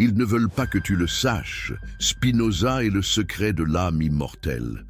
Ils ne veulent pas que tu le saches. Spinoza est le secret de l'âme immortelle.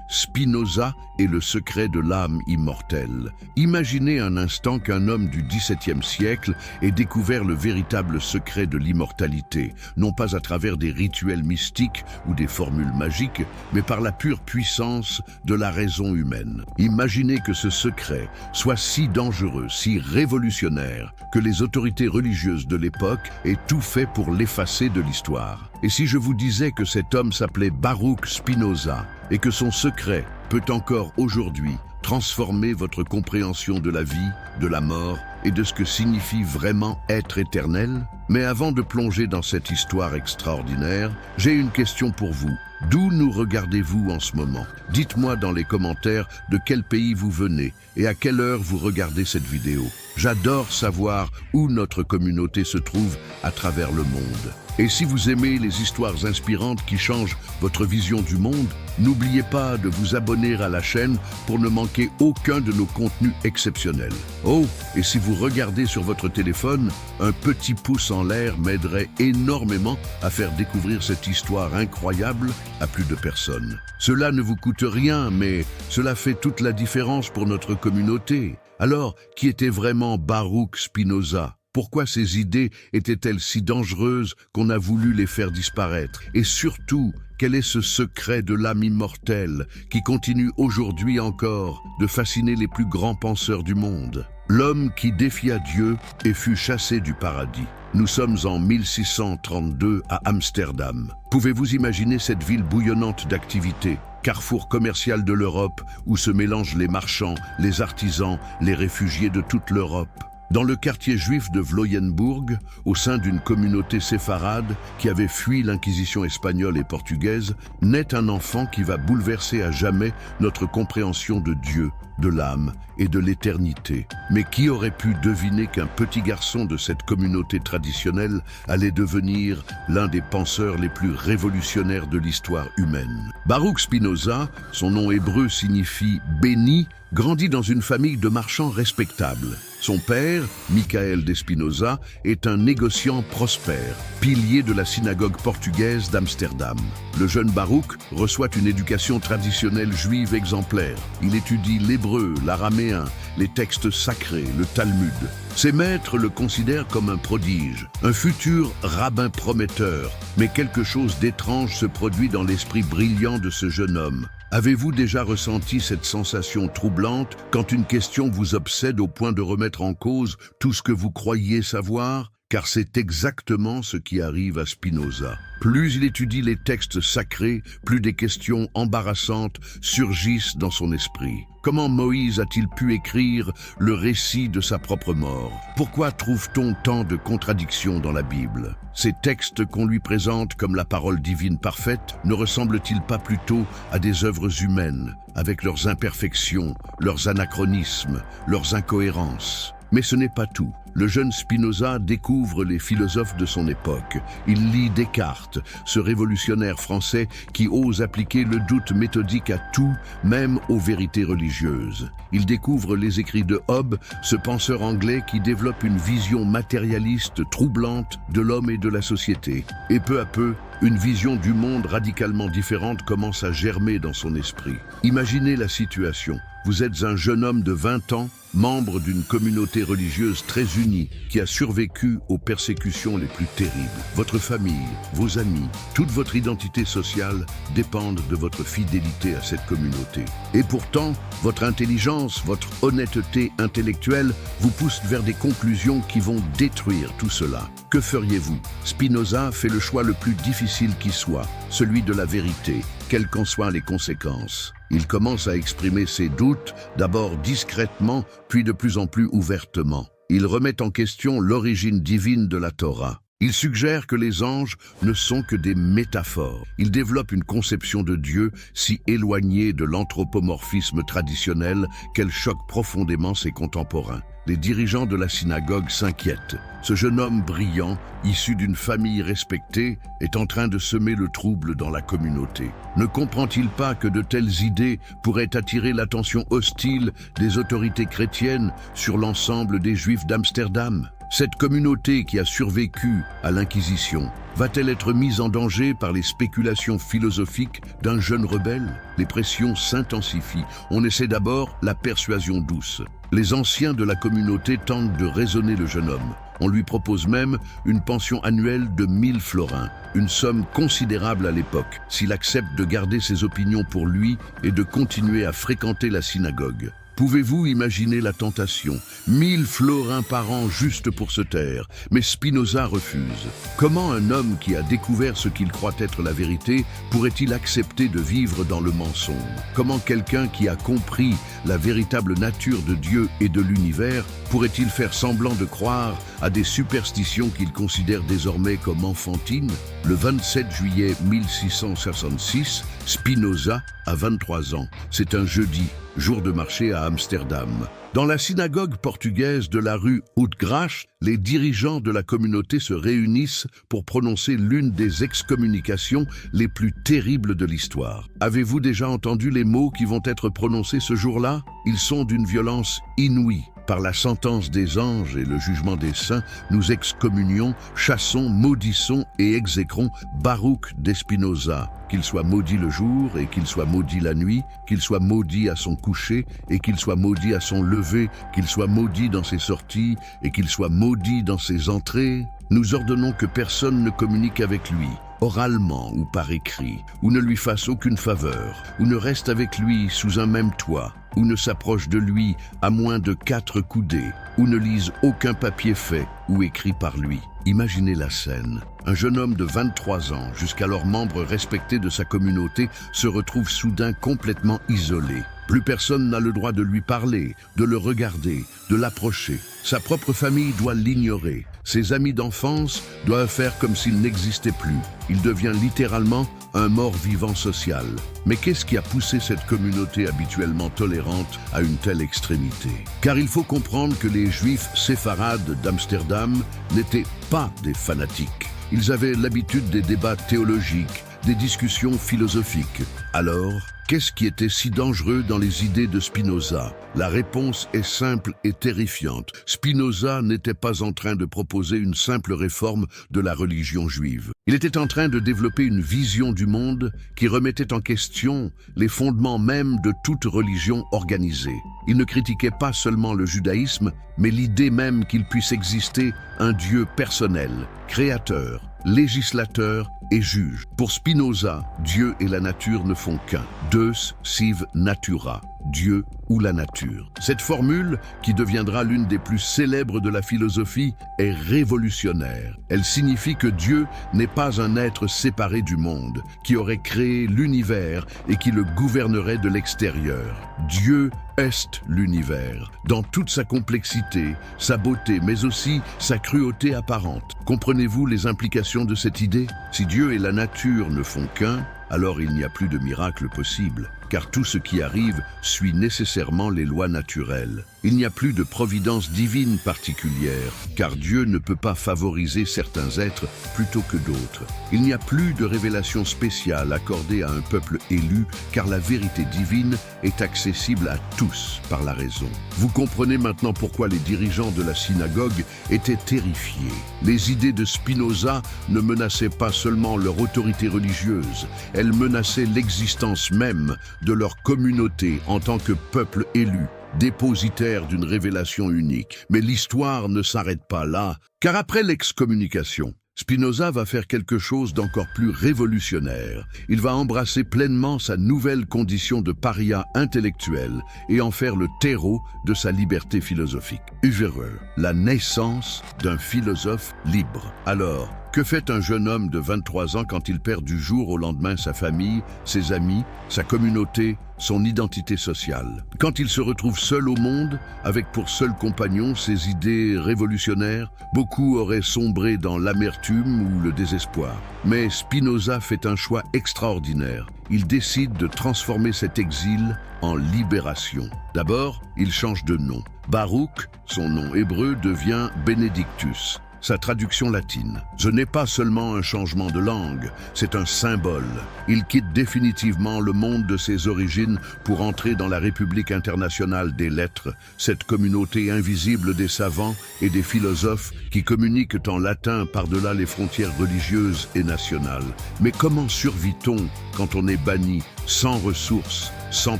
Spinoza est le secret de l'âme immortelle. Imaginez un instant qu'un homme du XVIIe siècle ait découvert le véritable secret de l'immortalité, non pas à travers des rituels mystiques ou des formules magiques, mais par la pure puissance de la raison humaine. Imaginez que ce secret soit si dangereux, si révolutionnaire, que les autorités religieuses de l'époque aient tout fait pour l'effacer de l'histoire. Et si je vous disais que cet homme s'appelait Baruch Spinoza et que son secret peut encore aujourd'hui transformer votre compréhension de la vie, de la mort et de ce que signifie vraiment être éternel? Mais avant de plonger dans cette histoire extraordinaire, j'ai une question pour vous. D'où nous regardez-vous en ce moment? Dites-moi dans les commentaires de quel pays vous venez et à quelle heure vous regardez cette vidéo. J'adore savoir où notre communauté se trouve à travers le monde. Et si vous aimez les histoires inspirantes qui changent votre vision du monde, n'oubliez pas de vous abonner à la chaîne pour ne manquer aucun de nos contenus exceptionnels. Oh, et si vous regardez sur votre téléphone, un petit pouce en l'air m'aiderait énormément à faire découvrir cette histoire incroyable à plus de personnes. Cela ne vous coûte rien, mais cela fait toute la différence pour notre communauté. Alors, qui était vraiment Baruch Spinoza? Pourquoi ces idées étaient-elles si dangereuses qu'on a voulu les faire disparaître? Et surtout, quel est ce secret de l'âme immortelle qui continue aujourd'hui encore de fasciner les plus grands penseurs du monde? L'homme qui défia Dieu et fut chassé du paradis. Nous sommes en 1632 à Amsterdam. Pouvez-vous imaginer cette ville bouillonnante d'activité, carrefour commercial de l'Europe où se mélangent les marchands, les artisans, les réfugiés de toute l'Europe? Dans le quartier juif de Vloyenburg, au sein d'une communauté séfarade qui avait fui l'inquisition espagnole et portugaise, naît un enfant qui va bouleverser à jamais notre compréhension de Dieu, de l'âme et de l'éternité. Mais qui aurait pu deviner qu'un petit garçon de cette communauté traditionnelle allait devenir l'un des penseurs les plus révolutionnaires de l'histoire humaine? Baruch Spinoza, son nom hébreu signifie « béni », grandit dans une famille de marchands respectables. Son père, Michael de Spinoza, est un négociant prospère, pilier de la synagogue portugaise d'Amsterdam. Le jeune Baruch reçoit une éducation traditionnelle juive exemplaire. Il étudie l'hébreu, l'araméen, les textes sacrés, le Talmud. Ses maîtres le considèrent comme un prodige, un futur rabbin prometteur. Mais quelque chose d'étrange se produit dans l'esprit brillant de ce jeune homme. Avez-vous déjà ressenti cette sensation troublante quand une question vous obsède au point de remettre en cause tout ce que vous croyiez savoir? Car c'est exactement ce qui arrive à Spinoza. Plus il étudie les textes sacrés, plus des questions embarrassantes surgissent dans son esprit. Comment Moïse a-t-il pu écrire le récit de sa propre mort? Pourquoi trouve-t-on tant de contradictions dans la Bible? Ces textes qu'on lui présente comme la parole divine parfaite ne ressemblent-ils pas plutôt à des œuvres humaines, avec leurs imperfections, leurs anachronismes, leurs incohérences? Mais ce n'est pas tout. Le jeune Spinoza découvre les philosophes de son époque. Il lit Descartes, ce révolutionnaire français qui ose appliquer le doute méthodique à tout, même aux vérités religieuses. Il découvre les écrits de Hobbes, ce penseur anglais qui développe une vision matérialiste troublante de l'homme et de la société. Et peu à peu, une vision du monde radicalement différente commence à germer dans son esprit. Imaginez la situation. Vous êtes un jeune homme de 20 ans, membre d'une communauté religieuse très unie, qui a survécu aux persécutions les plus terribles. Votre famille, vos amis, toute votre identité sociale dépendent de votre fidélité à cette communauté. Et pourtant, votre intelligence, votre honnêteté intellectuelle vous poussent vers des conclusions qui vont détruire tout cela. Que feriez-vous? Spinoza fait le choix le plus difficile qui soit, celui de la vérité, quelles qu'en soient les conséquences. Il commence à exprimer ses doutes, d'abord discrètement, puis de plus en plus ouvertement. Il remet en question l'origine divine de la Torah. Il suggère que les anges ne sont que des métaphores. Il développe une conception de Dieu si éloignée de l'anthropomorphisme traditionnel qu'elle choque profondément ses contemporains. Les dirigeants de la synagogue s'inquiètent. Ce jeune homme brillant, issu d'une famille respectée, est en train de semer le trouble dans la communauté. Ne comprend-il pas que de telles idées pourraient attirer l'attention hostile des autorités chrétiennes sur l'ensemble des Juifs d'Amsterdam? Cette communauté qui a survécu à l'Inquisition va-t-elle être mise en danger par les spéculations philosophiques d'un jeune rebelle? Les pressions s'intensifient. On essaie d'abord la persuasion douce. Les anciens de la communauté tentent de raisonner le jeune homme. On lui propose même une pension annuelle de 1000 florins, une somme considérable à l'époque, s'il accepte de garder ses opinions pour lui et de continuer à fréquenter la synagogue. Pouvez-vous imaginer la tentation? 1000 florins par an juste pour se taire. Mais Spinoza refuse. Comment un homme qui a découvert ce qu'il croit être la vérité pourrait-il accepter de vivre dans le mensonge? Comment quelqu'un qui a compris la véritable nature de Dieu et de l'univers pourrait-il faire semblant de croire à des superstitions qu'il considère désormais comme enfantines? Le 27 juillet 1666, Spinoza a 23 ans. C'est un jeudi, jour de marché à Amsterdam. Dans la synagogue portugaise de la rue Outgracht, les dirigeants de la communauté se réunissent pour prononcer l'une des excommunications les plus terribles de l'histoire. Avez-vous déjà entendu les mots qui vont être prononcés ce jour-là? Ils sont d'une violence inouïe. Par la sentence des anges et le jugement des saints, nous excommunions, chassons, maudissons et exécrons Baruch de Spinoza, qu'il soit maudit le jour et qu'il soit maudit la nuit, qu'il soit maudit à son coucher et qu'il soit maudit à son lever, qu'il soit maudit dans ses sorties et qu'il soit maudit dans ses entrées. Nous ordonnons que personne ne communique avec lui, oralement ou par écrit, ou ne lui fasse aucune faveur, ou ne reste avec lui sous un même toit, ou ne s'approche de lui à moins de 4 coudées, ou ne lise aucun papier fait ou écrit par lui. Imaginez la scène. Un jeune homme de 23 ans, jusqu'alors membre respecté de sa communauté, se retrouve soudain complètement isolé. Plus personne n'a le droit de lui parler, de le regarder, de l'approcher. Sa propre famille doit l'ignorer. Ses amis d'enfance doivent faire comme s'il n'existait plus. Il devient littéralement un mort-vivant social. Mais qu'est-ce qui a poussé cette communauté habituellement tolérante à une telle extrémité? Car il faut comprendre que les Juifs séfarades d'Amsterdam n'étaient pas des fanatiques. Ils avaient l'habitude des débats théologiques, des discussions philosophiques. Alors, qu'est-ce qui était si dangereux dans les idées de Spinoza? La réponse est simple et terrifiante. Spinoza n'était pas en train de proposer une simple réforme de la religion juive. Il était en train de développer une vision du monde qui remettait en question les fondements même de toute religion organisée. Il ne critiquait pas seulement le judaïsme, mais l'idée même qu'il puisse exister un Dieu personnel, créateur, législateur et juge. Pour Spinoza, Dieu et la nature ne font qu'un. Deus sive natura, Dieu ou la nature. Cette formule, qui deviendra l'une des plus célèbres de la philosophie, est révolutionnaire. Elle signifie que Dieu n'est pas un être séparé du monde, qui aurait créé l'univers et qui le gouvernerait de l'extérieur. Dieu est l'univers, dans toute sa complexité, sa beauté, mais aussi sa cruauté apparente. Comprenez-vous les implications de cette idée? Si Dieu et la nature ne font qu'un, alors il n'y a plus de miracle possible, car tout ce qui arrive suit nécessairement les lois naturelles. Il n'y a plus de providence divine particulière, car Dieu ne peut pas favoriser certains êtres plutôt que d'autres. Il n'y a plus de révélation spéciale accordée à un peuple élu, car la vérité divine est accessible à tous par la raison. Vous comprenez maintenant pourquoi les dirigeants de la synagogue étaient terrifiés. Les idées de Spinoza ne menaçaient pas seulement leur autorité religieuse, elles menaçaient l'existence même de leur communauté en tant que peuple élu, dépositaire d'une révélation unique. Mais l'histoire ne s'arrête pas là, car après l'excommunication, Spinoza va faire quelque chose d'encore plus révolutionnaire. Il va embrasser pleinement sa nouvelle condition de paria intellectuel et en faire le terreau de sa liberté philosophique. Uvereux, la naissance d'un philosophe libre. Alors, que fait un jeune homme de 23 ans quand il perd du jour au lendemain sa famille, ses amis, sa communauté, son identité sociale? Quand il se retrouve seul au monde, avec pour seul compagnon ses idées révolutionnaires, beaucoup auraient sombré dans l'amertume ou le désespoir. Mais Spinoza fait un choix extraordinaire. Il décide de transformer cet exil en libération. D'abord, il change de nom. Baruch, son nom hébreu, devient Benedictus. sa traduction latine. Ce n'est pas seulement un changement de langue, c'est un symbole. Il quitte définitivement le monde de ses origines pour entrer dans la République internationale des lettres, cette communauté invisible des savants et des philosophes qui communiquent en latin par-delà les frontières religieuses et nationales. Mais comment survit-on quand on est banni, sans ressources, sans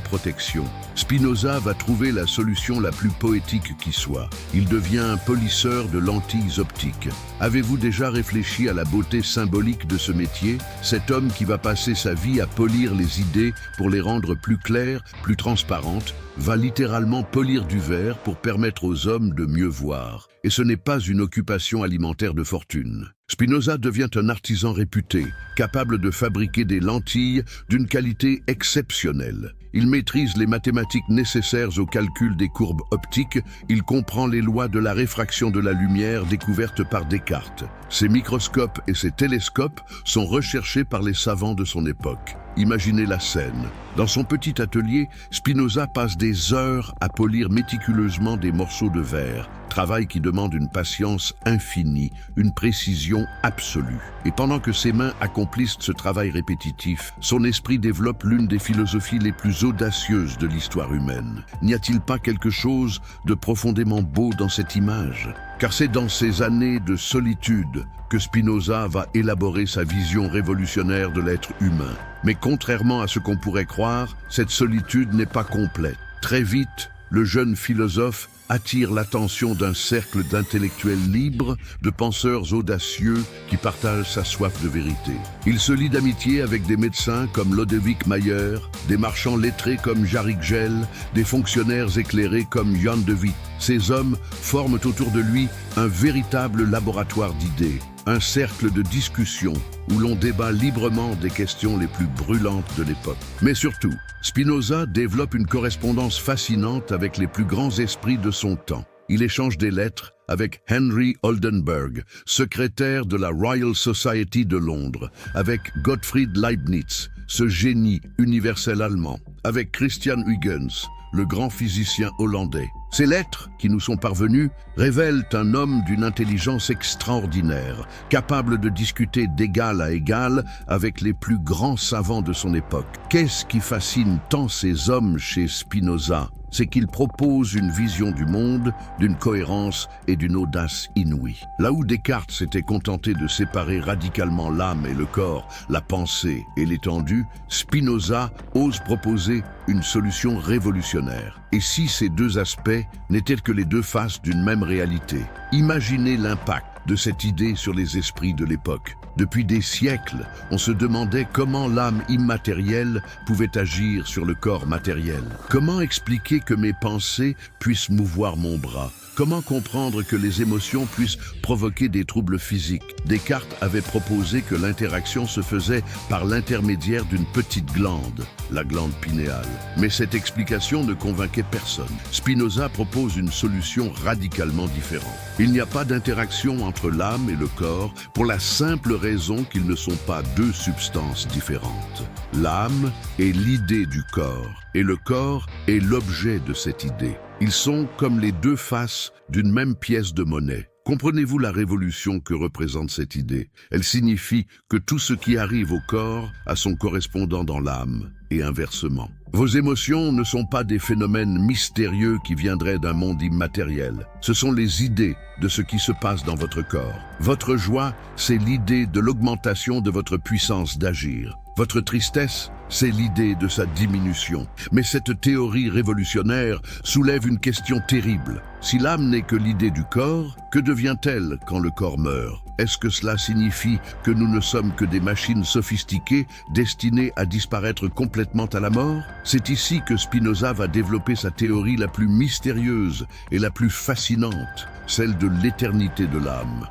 protection? Spinoza va trouver la solution la plus poétique qui soit. Il devient un polisseur de lentilles optiques. Avez-vous déjà réfléchi à la beauté symbolique de ce métier? Cet homme qui va passer sa vie à polir les idées pour les rendre plus claires, plus transparentes, va littéralement polir du verre pour permettre aux hommes de mieux voir. Et ce n'est pas une occupation alimentaire de fortune. Spinoza devient un artisan réputé, capable de fabriquer des lentilles d'une qualité exceptionnelle. Il maîtrise les mathématiques nécessaires au calcul des courbes optiques, il comprend les lois de la réfraction de la lumière découvertes par Descartes. Ses microscopes et ses télescopes sont recherchés par les savants de son époque. Imaginez la scène. Dans son petit atelier, Spinoza passe des heures à polir méticuleusement des morceaux de verre, travail qui demande une patience infinie, une précision absolue. Et pendant que ses mains accomplissent ce travail répétitif, son esprit développe l'une des philosophies les plus audacieuses de l'histoire humaine. N'y a-t-il pas quelque chose de profondément beau dans cette image? Car c'est dans ces années de solitude que Spinoza va élaborer sa vision révolutionnaire de l'être humain. Mais contrairement à ce qu'on pourrait croire, cette solitude n'est pas complète. Très vite, le jeune philosophe attire l'attention d'un cercle d'intellectuels libres, de penseurs audacieux qui partagent sa soif de vérité. Il se lie d'amitié avec des médecins comme Lodewijk Mayer, des marchands lettrés comme Jarik Gell, des fonctionnaires éclairés comme Jan de Witt. Ces hommes forment autour de lui un véritable laboratoire d'idées, un cercle de discussion où l'on débat librement des questions les plus brûlantes de l'époque. Mais surtout, Spinoza développe une correspondance fascinante avec les plus grands esprits de son temps. Il échange des lettres avec Henry Oldenburg, secrétaire de la Royal Society de Londres, avec Gottfried Leibniz, ce génie universel allemand, avec Christian Huygens, le grand physicien hollandais. Ces lettres, qui nous sont parvenues, révèlent un homme d'une intelligence extraordinaire, capable de discuter d'égal à égal avec les plus grands savants de son époque. Qu'est-ce qui fascine tant ces hommes chez Spinoza? C'est qu'il propose une vision du monde, d'une cohérence et d'une audace inouïe. Là où Descartes s'était contenté de séparer radicalement l'âme et le corps, la pensée et l'étendue, Spinoza ose proposer une solution révolutionnaire. Et si ces deux aspects n'étaient que les deux faces d'une même réalité? Imaginez l'impact de cette idée sur les esprits de l'époque. Depuis des siècles, on se demandait comment l'âme immatérielle pouvait agir sur le corps matériel. Comment expliquer que mes pensées puissent mouvoir mon bras? Comment comprendre que les émotions puissent provoquer des troubles physiques? Descartes avait proposé que l'interaction se faisait par l'intermédiaire d'une petite glande, la glande pinéale. Mais cette explication ne convainquait personne. Spinoza propose une solution radicalement différente. Il n'y a pas d'interaction entre l'âme et le corps pour la simple raison qu'ils ne sont pas deux substances différentes. L'âme est l'idée du corps et le corps est l'objet de cette idée. Ils sont comme les deux faces d'une même pièce de monnaie. Comprenez-vous la révolution que représente cette idée? Elle signifie que tout ce qui arrive au corps a son correspondant dans l'âme, et inversement. Vos émotions ne sont pas des phénomènes mystérieux qui viendraient d'un monde immatériel. Ce sont les idées de ce qui se passe dans votre corps. Votre joie, c'est l'idée de l'augmentation de votre puissance d'agir. Votre tristesse, c'est l'idée de sa diminution. Mais cette théorie révolutionnaire soulève une question terrible. Si l'âme n'est que l'idée du corps, que devient-elle quand le corps meurt? Est-ce que cela signifie que nous ne sommes que des machines sophistiquées destinées à disparaître complètement à la mort? C'est ici que Spinoza va développer sa théorie la plus mystérieuse et la plus fascinante, celle de l'éternité de l'âme.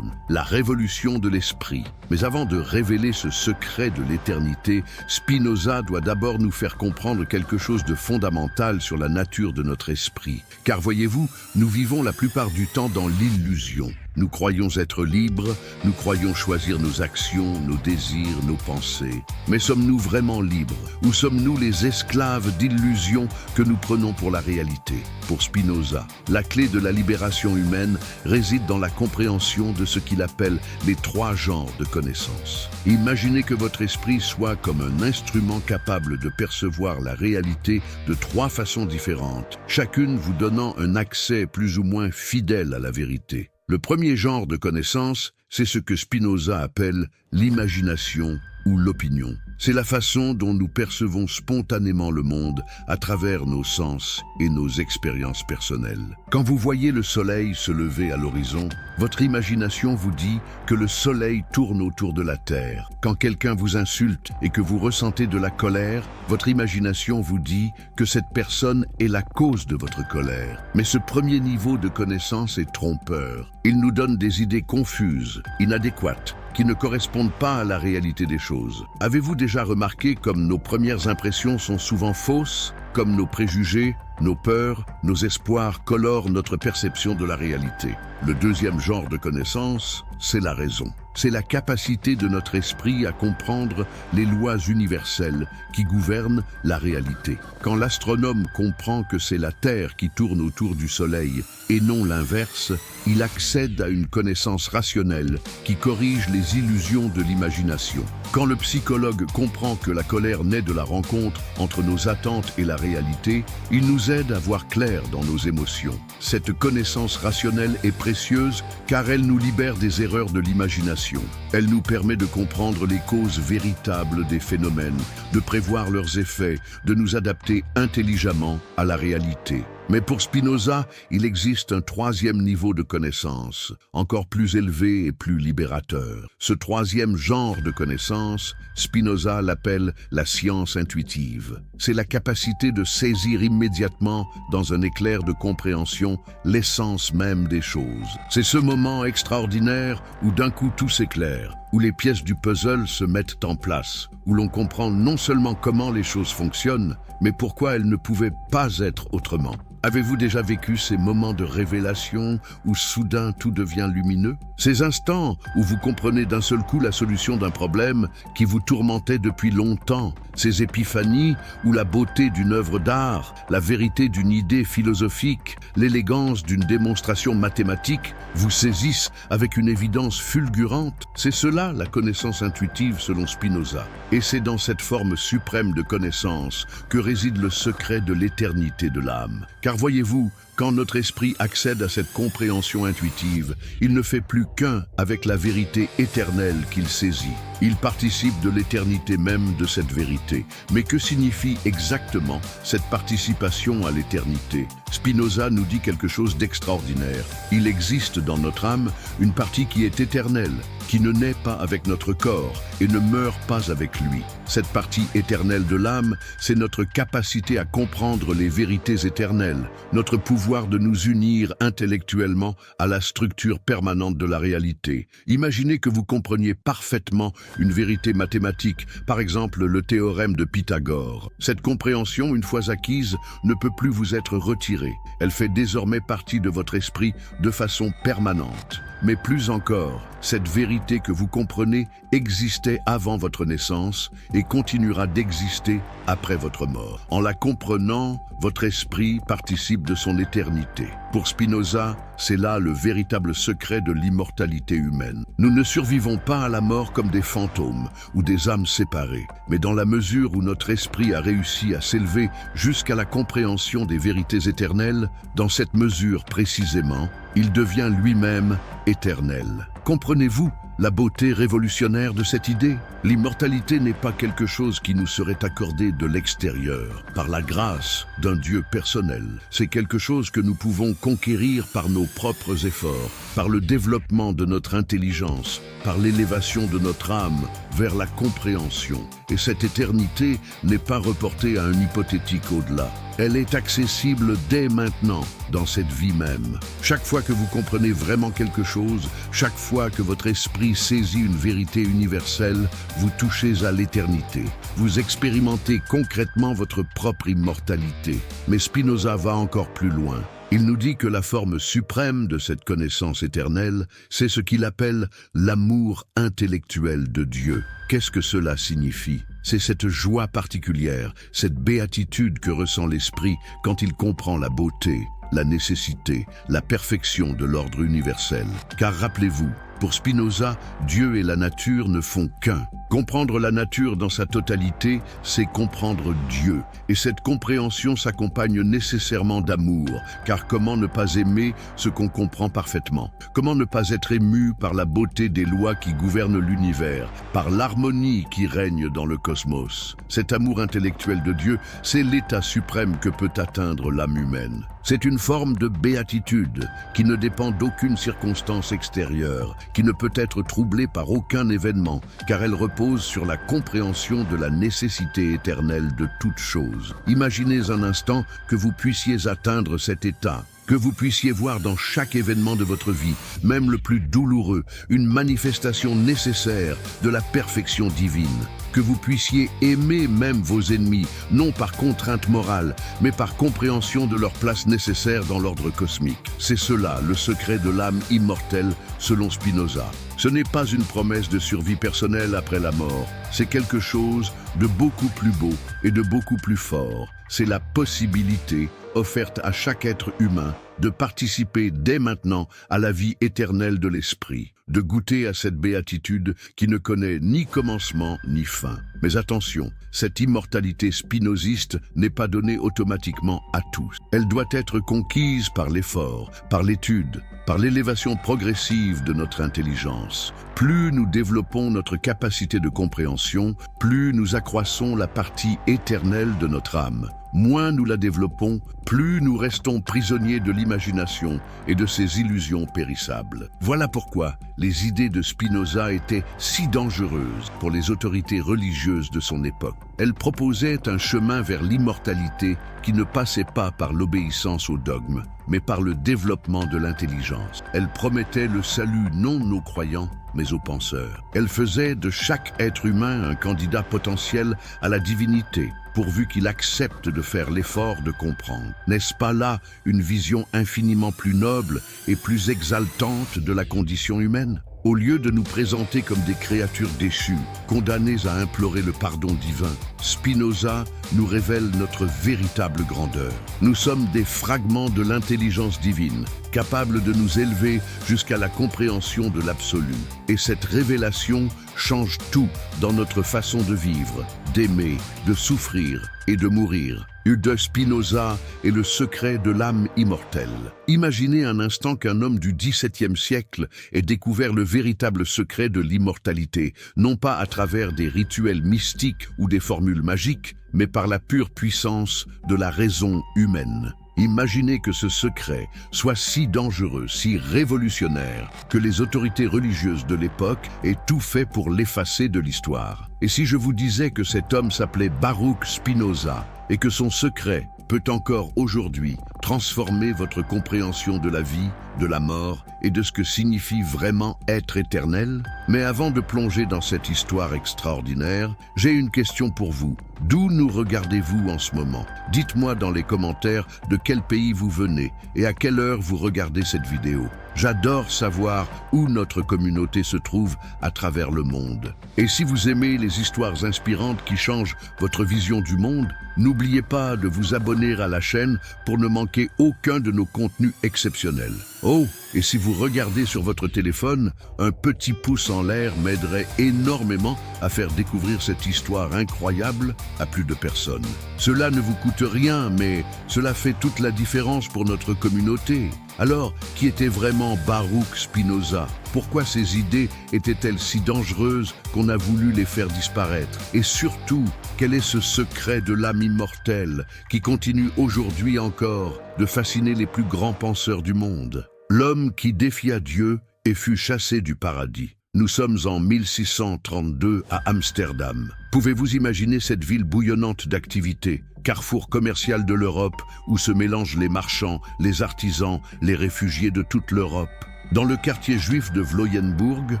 La révolution de l'esprit. Mais avant de révéler ce secret de l'éternité, Spinoza doit d'abord nous faire comprendre quelque chose de fondamental sur la nature de notre esprit. Car voyez-vous, nous vivons la plupart du temps dans l'illusion. Nous croyons être libres, nous croyons choisir nos actions, nos désirs, nos pensées. Mais sommes-nous vraiment libres? Ou sommes-nous les esclaves d'illusions que nous prenons pour la réalité? Pour Spinoza, la clé de la libération humaine réside dans la compréhension de ce qu'il appelle les 3 genres de connaissances. Imaginez que votre esprit soit comme un instrument capable de percevoir la réalité de 3 façons différentes, chacune vous donnant un accès plus ou moins fidèle à la vérité. Le premier genre de connaissance, c'est ce que Spinoza appelle l'imagination ou l'opinion. C'est la façon dont nous percevons spontanément le monde à travers nos sens et nos expériences personnelles. Quand vous voyez le soleil se lever à l'horizon, votre imagination vous dit que le soleil tourne autour de la Terre. Quand quelqu'un vous insulte et que vous ressentez de la colère, votre imagination vous dit que cette personne est la cause de votre colère. Mais ce premier niveau de connaissance est trompeur. Il nous donne des idées confuses, inadéquates, qui ne correspondent pas à la réalité des choses. Avez-vous déjà remarqué comme nos premières impressions sont souvent fausses, comme nos préjugés, nos peurs, nos espoirs colorent notre perception de la réalité? Le deuxième genre de connaissance, c'est la raison. C'est la capacité de notre esprit à comprendre les lois universelles qui gouvernent la réalité. Quand l'astronome comprend que c'est la Terre qui tourne autour du Soleil et non l'inverse, il accède à une connaissance rationnelle qui corrige les illusions de l'imagination. Quand le psychologue comprend que la colère naît de la rencontre entre nos attentes et la réalité, il nous aide à voir clair dans nos émotions. Cette connaissance rationnelle est précieuse car elle nous libère des erreurs de l'imagination. Elle nous permet de comprendre les causes véritables des phénomènes, de prévoir leurs effets, de nous adapter intelligemment à la réalité. Mais pour Spinoza, il existe un 3e niveau de connaissance, encore plus élevé et plus libérateur. Ce 3e genre de connaissance, Spinoza l'appelle la science intuitive. C'est la capacité de saisir immédiatement, dans un éclair de compréhension, l'essence même des choses. C'est ce moment extraordinaire où d'un coup tout s'éclaire, où les pièces du puzzle se mettent en place, où l'on comprend non seulement comment les choses fonctionnent, mais pourquoi elles ne pouvaient pas être autrement. Avez-vous déjà vécu ces moments de révélation où soudain tout devient lumineux? Ces instants où vous comprenez d'un seul coup la solution d'un problème qui vous tourmentait depuis longtemps? Ces épiphanies où la beauté d'une œuvre d'art, la vérité d'une idée philosophique, l'élégance d'une démonstration mathématique vous saisissent avec une évidence fulgurante? C'est cela la connaissance intuitive selon Spinoza. Et c'est dans cette forme suprême de connaissance que réside le secret de l'éternité de l'âme. Car voyez-vous, quand notre esprit accède à cette compréhension intuitive, il ne fait plus qu'un avec la vérité éternelle qu'il saisit. Il participe de l'éternité même de cette vérité. Mais que signifie exactement cette participation à l'éternité? Spinoza nous dit quelque chose d'extraordinaire. Il existe dans notre âme une partie qui est éternelle, qui ne naît pas avec notre corps et ne meurt pas avec lui. Cette partie éternelle de l'âme, c'est notre capacité à comprendre les vérités éternelles, notre pouvoir de nous unir intellectuellement à la structure permanente de la réalité. Imaginez que vous compreniez parfaitement une vérité mathématique, par exemple le théorème de Pythagore. Cette compréhension, une fois acquise, ne peut plus vous être retirée. Elle fait désormais partie de votre esprit de façon permanente. Mais plus encore, cette vérité que vous comprenez existait avant votre naissance et continuera d'exister après votre mort. En la comprenant, votre esprit participe de son éternité. Pour Spinoza, c'est là le véritable secret de l'immortalité humaine. Nous ne survivons pas à la mort comme des fantômes ou des âmes séparées, mais dans la mesure où notre esprit a réussi à s'élever jusqu'à la compréhension des vérités éternelles, dans cette mesure précisément, il devient lui-même éternel. Comprenez-vous la beauté révolutionnaire de cette idée? L'immortalité n'est pas quelque chose qui nous serait accordé de l'extérieur, par la grâce d'un Dieu personnel. C'est quelque chose que nous pouvons conquérir par nos propres efforts, par le développement de notre intelligence, par l'élévation de notre âme vers la compréhension. Et cette éternité n'est pas reportée à un hypothétique au-delà. Elle est accessible dès maintenant, dans cette vie même. Chaque fois que vous comprenez vraiment quelque chose, chaque fois que votre esprit saisit une vérité universelle, vous touchez à l'éternité. Vous expérimentez concrètement votre propre immortalité. Mais Spinoza va encore plus loin. Il nous dit que la forme suprême de cette connaissance éternelle, c'est ce qu'il appelle l'amour intellectuel de Dieu. Qu'est-ce que cela signifie? C'est cette joie particulière, cette béatitude que ressent l'esprit quand il comprend la beauté, la nécessité, la perfection de l'ordre universel. Car rappelez-vous, pour Spinoza, Dieu et la nature ne font qu'un. Comprendre la nature dans sa totalité, c'est comprendre Dieu. Et cette compréhension s'accompagne nécessairement d'amour, car comment ne pas aimer ce qu'on comprend parfaitement? Comment ne pas être ému par la beauté des lois qui gouvernent l'univers, par l'harmonie qui règne dans le cosmos? Cet amour intellectuel de Dieu, c'est l'état suprême que peut atteindre l'âme humaine. C'est une forme de béatitude qui ne dépend d'aucune circonstance extérieure, qui ne peut être troublée par aucun événement, car elle repose sur la compréhension de la nécessité éternelle de toute chose. Imaginez un instant que vous puissiez atteindre cet état, que vous puissiez voir dans chaque événement de votre vie, même le plus douloureux, une manifestation nécessaire de la perfection divine. Que vous puissiez aimer même vos ennemis, non par contrainte morale, mais par compréhension de leur place nécessaire dans l'ordre cosmique. C'est cela, le secret de l'âme immortelle, selon Spinoza. Ce n'est pas une promesse de survie personnelle après la mort, c'est quelque chose de beaucoup plus beau et de beaucoup plus fort. C'est la possibilité offerte à chaque être humain de participer dès maintenant à la vie éternelle de l'esprit, de goûter à cette béatitude qui ne connaît ni commencement ni fin. Mais attention, cette immortalité spinoziste n'est pas donnée automatiquement à tous. Elle doit être conquise par l'effort, par l'étude, par l'élévation progressive de notre intelligence. Plus nous développons notre capacité de compréhension, plus nous accroissons la partie éternelle de notre âme. Moins nous la développons, plus nous restons prisonniers de l'imagination et de ses illusions périssables. Voilà pourquoi les idées de Spinoza étaient si dangereuses pour les autorités religieuses de son époque. Elles proposaient un chemin vers l'immortalité qui ne passait pas par l'obéissance au dogme, mais par le développement de l'intelligence. Elles promettaient le salut non aux croyants, mais aux penseurs. Elles faisaient de chaque être humain un candidat potentiel à la divinité, pourvu qu'il accepte de faire l'effort de comprendre. N'est-ce pas là une vision infiniment plus noble et plus exaltante de la condition humaine? Au lieu de nous présenter comme des créatures déchues, condamnées à implorer le pardon divin, Spinoza nous révèle notre véritable grandeur. Nous sommes des fragments de l'intelligence divine, capables de nous élever jusqu'à la compréhension de l'absolu. Et cette révélation change tout dans notre façon de vivre, d'aimer, de souffrir et de mourir. De Spinoza est le secret de l'âme immortelle. Imaginez un instant qu'un homme du XVIIe siècle ait découvert le véritable secret de l'immortalité, non pas à travers des rituels mystiques ou des formules magiques, mais par la pure puissance de la raison humaine. Imaginez que ce secret soit si dangereux, si révolutionnaire, que les autorités religieuses de l'époque aient tout fait pour l'effacer de l'histoire. Et si je vous disais que cet homme s'appelait Baruch Spinoza, et que son secret peut encore aujourd'hui transformer votre compréhension de la vie, de la mort et de ce que signifie vraiment être éternel? Mais avant de plonger dans cette histoire extraordinaire, j'ai une question pour vous. D'où nous regardez-vous en ce moment? Dites-moi dans les commentaires de quel pays vous venez et à quelle heure vous regardez cette vidéo. J'adore savoir où notre communauté se trouve à travers le monde. Et si vous aimez les histoires inspirantes qui changent votre vision du monde, n'oubliez pas de vous abonner à la chaîne pour ne manquer aucun de nos contenus exceptionnels. Oh, et si vous regardez sur votre téléphone, un petit pouce en l'air m'aiderait énormément à faire découvrir cette histoire incroyable à plus de personnes. Cela ne vous coûte rien, mais cela fait toute la différence pour notre communauté. Alors, qui était vraiment Baruch Spinoza? Pourquoi ces idées étaient-elles si dangereuses qu'on a voulu les faire disparaître? Et surtout, quel est ce secret de l'âme immortelle qui continue aujourd'hui encore de fasciner les plus grands penseurs du monde? L'homme qui défia Dieu et fut chassé du paradis. Nous sommes en 1632 à Amsterdam. Pouvez-vous imaginer cette ville bouillonnante d'activité, carrefour commercial de l'Europe où se mélangent les marchands, les artisans, les réfugiés de toute l'Europe? Dans le quartier juif de Vloyenburg,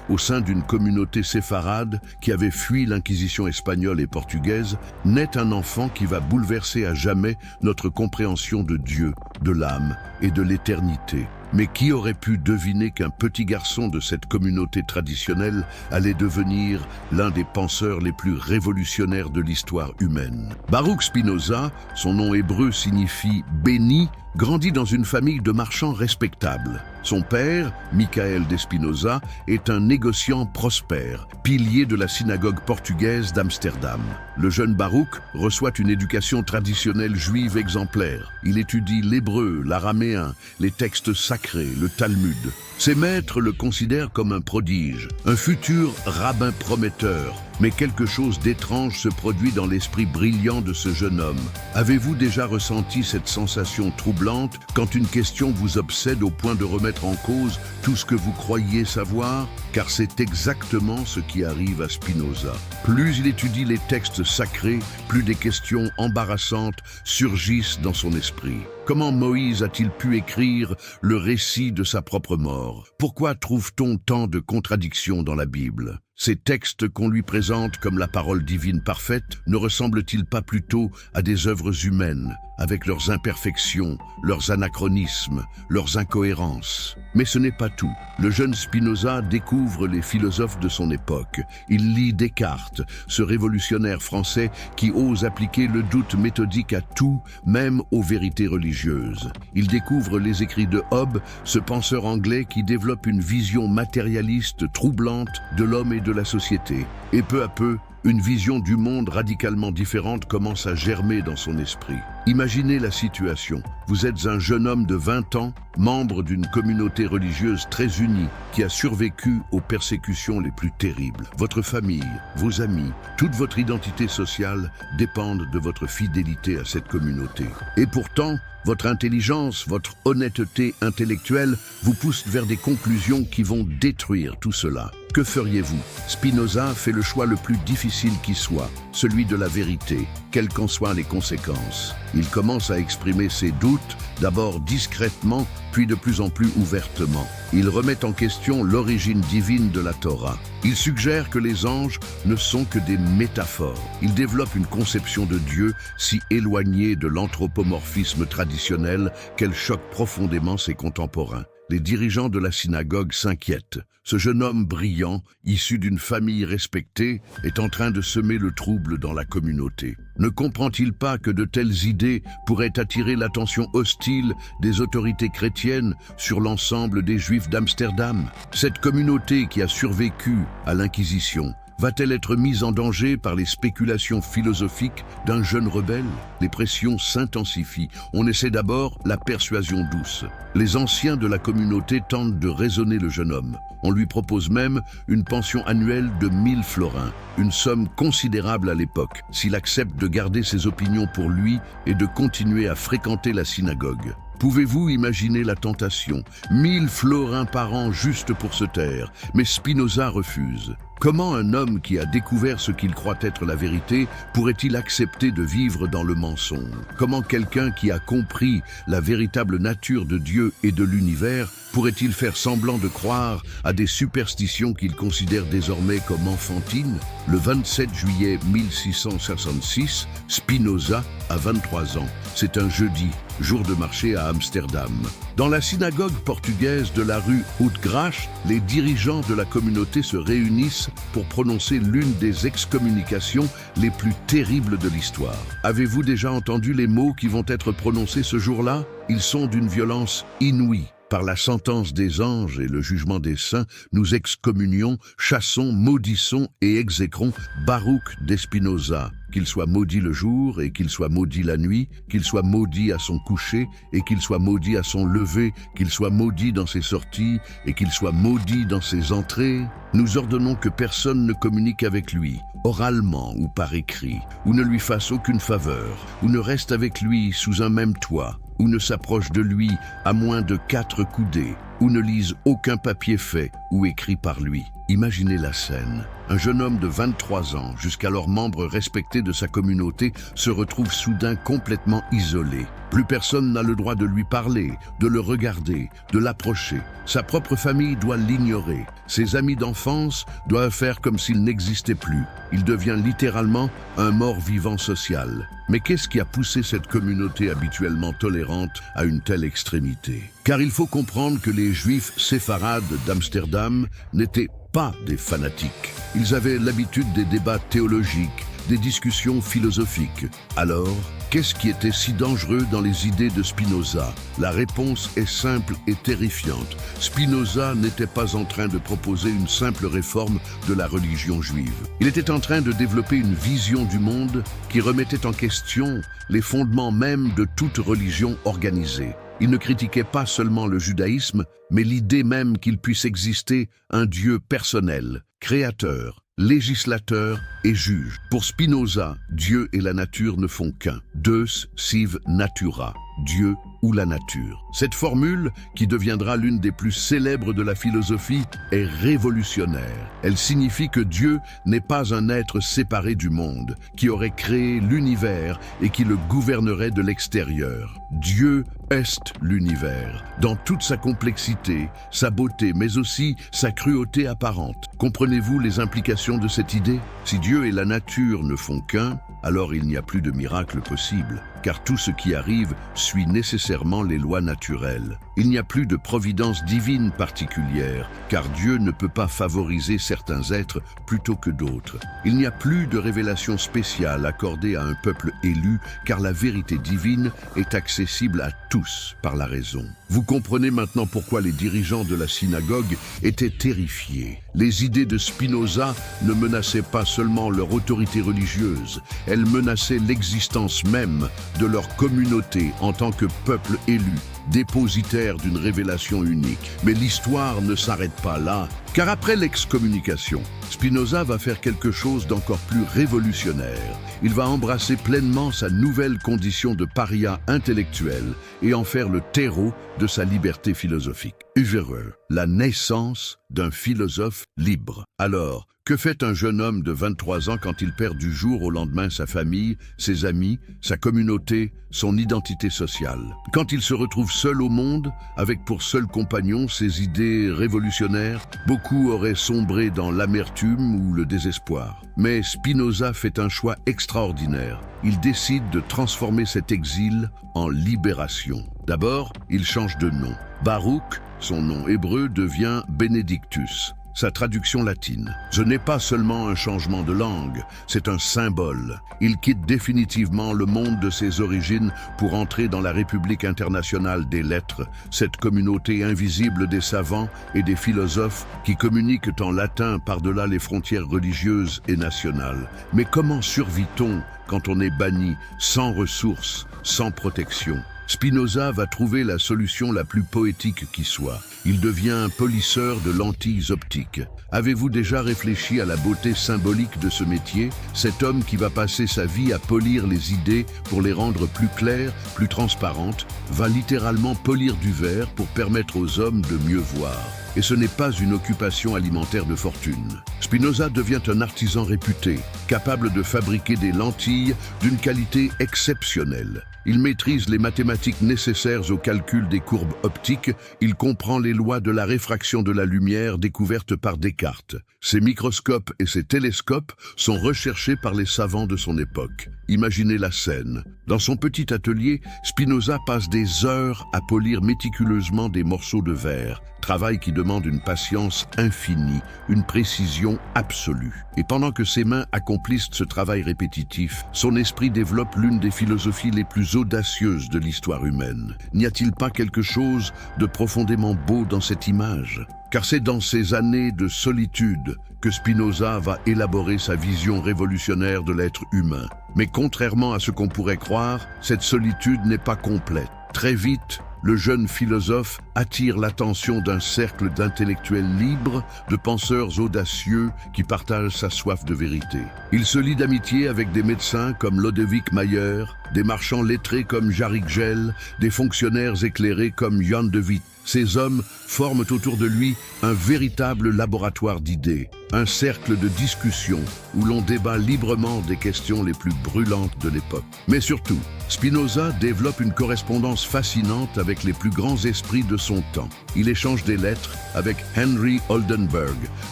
au sein d'une communauté séfarade qui avait fui l'inquisition espagnole et portugaise, naît un enfant qui va bouleverser à jamais notre compréhension de Dieu, de l'âme et de l'éternité. Mais qui aurait pu deviner qu'un petit garçon de cette communauté traditionnelle allait devenir l'un des penseurs les plus révolutionnaires de l'histoire humaine? Baruch Spinoza, son nom hébreu signifie « béni », grandit dans une famille de marchands respectables. Son père, Michael de Spinoza, est un négociant prospère, pilier de la synagogue portugaise d'Amsterdam. Le jeune Baruch reçoit une éducation traditionnelle juive exemplaire. Il étudie l'hébreu, l'araméen, les textes sacrés, le Talmud. Ses maîtres le considèrent comme un prodige, un futur rabbin prometteur. Mais quelque chose d'étrange se produit dans l'esprit brillant de ce jeune homme. Avez-vous déjà ressenti cette sensation troublante quand une question vous obsède au point de remettre en cause tout ce que vous croyiez savoir? Car c'est exactement ce qui arrive à Spinoza. Plus il étudie les textes sacrés, plus des questions embarrassantes surgissent dans son esprit. Comment Moïse a-t-il pu écrire le récit de sa propre mort? Pourquoi trouve-t-on tant de contradictions dans la Bible? Ces textes qu'on lui présente comme la parole divine parfaite ne ressemblent-ils pas plutôt à des œuvres humaines, avec leurs imperfections, leurs anachronismes, leurs incohérences? Mais ce n'est pas tout. Le jeune Spinoza découvre les philosophes de son époque. Il lit Descartes, ce révolutionnaire français qui ose appliquer le doute méthodique à tout, même aux vérités religieuses. Il découvre les écrits de Hobbes, ce penseur anglais qui développe une vision matérialiste troublante de l'homme et de la société. Et peu à peu, une vision du monde radicalement différente commence à germer dans son esprit. Imaginez la situation. Vous êtes un jeune homme de 20 ans, membre d'une communauté religieuse très unie, qui a survécu aux persécutions les plus terribles. Votre famille, vos amis, toute votre identité sociale dépendent de votre fidélité à cette communauté. Et pourtant, votre intelligence, votre honnêteté intellectuelle vous poussent vers des conclusions qui vont détruire tout cela. Que feriez-vous? Spinoza fait le choix le plus difficile qui soit, celui de la vérité, quelles qu'en soient les conséquences. Il commence à exprimer ses doutes, d'abord discrètement, puis de plus en plus ouvertement. Il remet en question l'origine divine de la Torah. Il suggère que les anges ne sont que des métaphores. Il développe une conception de Dieu si éloignée de l'anthropomorphisme traditionnel qu'elle choque profondément ses contemporains. Les dirigeants de la synagogue s'inquiètent. Ce jeune homme brillant, issu d'une famille respectée, est en train de semer le trouble dans la communauté. Ne comprend-il pas que de telles idées pourraient attirer l'attention hostile des autorités chrétiennes sur l'ensemble des Juifs d'Amsterdam? Cette communauté qui a survécu à l'Inquisition va-t-elle être mise en danger par les spéculations philosophiques d'un jeune rebelle? Les pressions s'intensifient. On essaie d'abord la persuasion douce. Les anciens de la communauté tentent de raisonner le jeune homme. On lui propose même une pension annuelle de 1000 florins, une somme considérable à l'époque, s'il accepte de garder ses opinions pour lui et de continuer à fréquenter la synagogue. Pouvez-vous imaginer la tentation? 1000 florins par an juste pour se taire. Mais Spinoza refuse. Comment un homme qui a découvert ce qu'il croit être la vérité pourrait-il accepter de vivre dans le mensonge? Comment quelqu'un qui a compris la véritable nature de Dieu et de l'univers pourrait-il faire semblant de croire à des superstitions qu'il considère désormais comme enfantines? Le 27 juillet 1666, Spinoza a 23 ans. C'est un jeudi, jour de marché à Amsterdam. Dans la synagogue portugaise de la rue Uitgracht, les dirigeants de la communauté se réunissent pour prononcer l'une des excommunications les plus terribles de l'histoire. Avez-vous déjà entendu les mots qui vont être prononcés ce jour-là? Ils sont d'une violence inouïe. Par la sentence des anges et le jugement des saints, nous excommunions, chassons, maudissons et exécrons Baruch de Spinoza, qu'il soit maudit le jour et qu'il soit maudit la nuit, qu'il soit maudit à son coucher et qu'il soit maudit à son lever, qu'il soit maudit dans ses sorties et qu'il soit maudit dans ses entrées. Nous ordonnons que personne ne communique avec lui, oralement ou par écrit, ou ne lui fasse aucune faveur, ou ne reste avec lui sous un même toit, ou ne s'approche de lui à moins de 4 coudées, ou ne lise aucun papier fait ou écrit par lui. Imaginez la scène. Un jeune homme de 23 ans, jusqu'alors membre respecté de sa communauté, se retrouve soudain complètement isolé. Plus personne n'a le droit de lui parler, de le regarder, de l'approcher. Sa propre famille doit l'ignorer. Ses amis d'enfance doivent faire comme s'il n'existait plus. Il devient littéralement un mort-vivant social. Mais qu'est-ce qui a poussé cette communauté habituellement tolérante à une telle extrémité? Car il faut comprendre que les Juifs séfarades d'Amsterdam n'étaient pas des fanatiques. Ils avaient l'habitude des débats théologiques, des discussions philosophiques. Alors, qu'est-ce qui était si dangereux dans les idées de Spinoza? La réponse est simple et terrifiante. Spinoza n'était pas en train de proposer une simple réforme de la religion juive. Il était en train de développer une vision du monde qui remettait en question les fondements même de toute religion organisée. Il ne critiquait pas seulement le judaïsme, mais l'idée même qu'il puisse exister un Dieu personnel, créateur, législateur et juge. Pour Spinoza, Dieu et la nature ne font qu'un. Deus sive natura, Dieu ou la nature. Cette formule, qui deviendra l'une des plus célèbres de la philosophie, est révolutionnaire. Elle signifie que Dieu n'est pas un être séparé du monde, qui aurait créé l'univers et qui le gouvernerait de l'extérieur. Dieu est l'univers, dans toute sa complexité, sa beauté, mais aussi sa cruauté apparente. Comprenez-vous les implications de cette idée? Si Dieu et la nature ne font qu'un, alors il n'y a plus de miracle possible, car tout ce qui arrive suit nécessairement les lois naturelles. Il n'y a plus de providence divine particulière, car Dieu ne peut pas favoriser certains êtres plutôt que d'autres. Il n'y a plus de révélation spéciale accordée à un peuple élu, car la vérité divine est accessible à tous par la raison. Vous comprenez maintenant pourquoi les dirigeants de la synagogue étaient terrifiés. Les idées de Spinoza ne menaçaient pas seulement leur autorité religieuse, elles menaçaient l'existence même de leur communauté en tant que peuple élu, dépositaire d'une révélation unique. Mais l'histoire ne s'arrête pas là, car après l'excommunication, Spinoza va faire quelque chose d'encore plus révolutionnaire. Il va embrasser pleinement sa nouvelle condition de paria intellectuel et en faire le terreau de sa liberté philosophique. Uvereux, la naissance d'un philosophe libre. Alors, que fait un jeune homme de 23 ans quand il perd du jour au lendemain sa famille, ses amis, sa communauté, son identité sociale? Quand il se retrouve seul au monde, avec pour seul compagnon ses idées révolutionnaires, beaucoup auraient sombré dans l'amertume ou le désespoir. Mais Spinoza fait un choix extraordinaire. Il décide de transformer cet exil en libération. D'abord, il change de nom. Baruch, son nom hébreu, devient Benedictus, sa traduction latine. Ce n'est pas seulement un changement de langue, c'est un symbole. Il quitte définitivement le monde de ses origines pour entrer dans la République internationale des lettres, cette communauté invisible des savants et des philosophes qui communiquent en latin par-delà les frontières religieuses et nationales. Mais comment survit-on quand on est banni, sans ressources, sans protection? Spinoza va trouver la solution la plus poétique qui soit. Il devient un polisseur de lentilles optiques. Avez-vous déjà réfléchi à la beauté symbolique de ce métier? Cet homme qui va passer sa vie à polir les idées pour les rendre plus claires, plus transparentes, va littéralement polir du verre pour permettre aux hommes de mieux voir. Et ce n'est pas une occupation alimentaire de fortune. Spinoza devient un artisan réputé, capable de fabriquer des lentilles d'une qualité exceptionnelle. Il maîtrise les mathématiques nécessaires au calcul des courbes optiques, il comprend les lois de la réfraction de la lumière découvertes par Descartes. Ses microscopes et ses télescopes sont recherchés par les savants de son époque. Imaginez la scène. Dans son petit atelier, Spinoza passe des heures à polir méticuleusement des morceaux de verre, travail qui demande une patience infinie, une précision absolue. Et pendant que ses mains accomplissent ce travail répétitif, son esprit développe l'une des philosophies les plus audacieuses de l'histoire humaine. N'y a-t-il pas quelque chose de profondément beau dans cette image? Car c'est dans ces années de solitude que Spinoza va élaborer sa vision révolutionnaire de l'être humain. Mais contrairement à ce qu'on pourrait croire, cette solitude n'est pas complète. Très vite, le jeune philosophe attire l'attention d'un cercle d'intellectuels libres, de penseurs audacieux qui partagent sa soif de vérité. Il se lie d'amitié avec des médecins comme Lodewijk Mayer, des marchands lettrés comme Jarik Gell, des fonctionnaires éclairés comme Jan de Witt. Ces hommes forment autour de lui un véritable laboratoire d'idées, un cercle de discussion où l'on débat librement des questions les plus brûlantes de l'époque. Mais surtout, Spinoza développe une correspondance fascinante avec les plus grands esprits de son temps. Il échange des lettres avec Henry Oldenburg,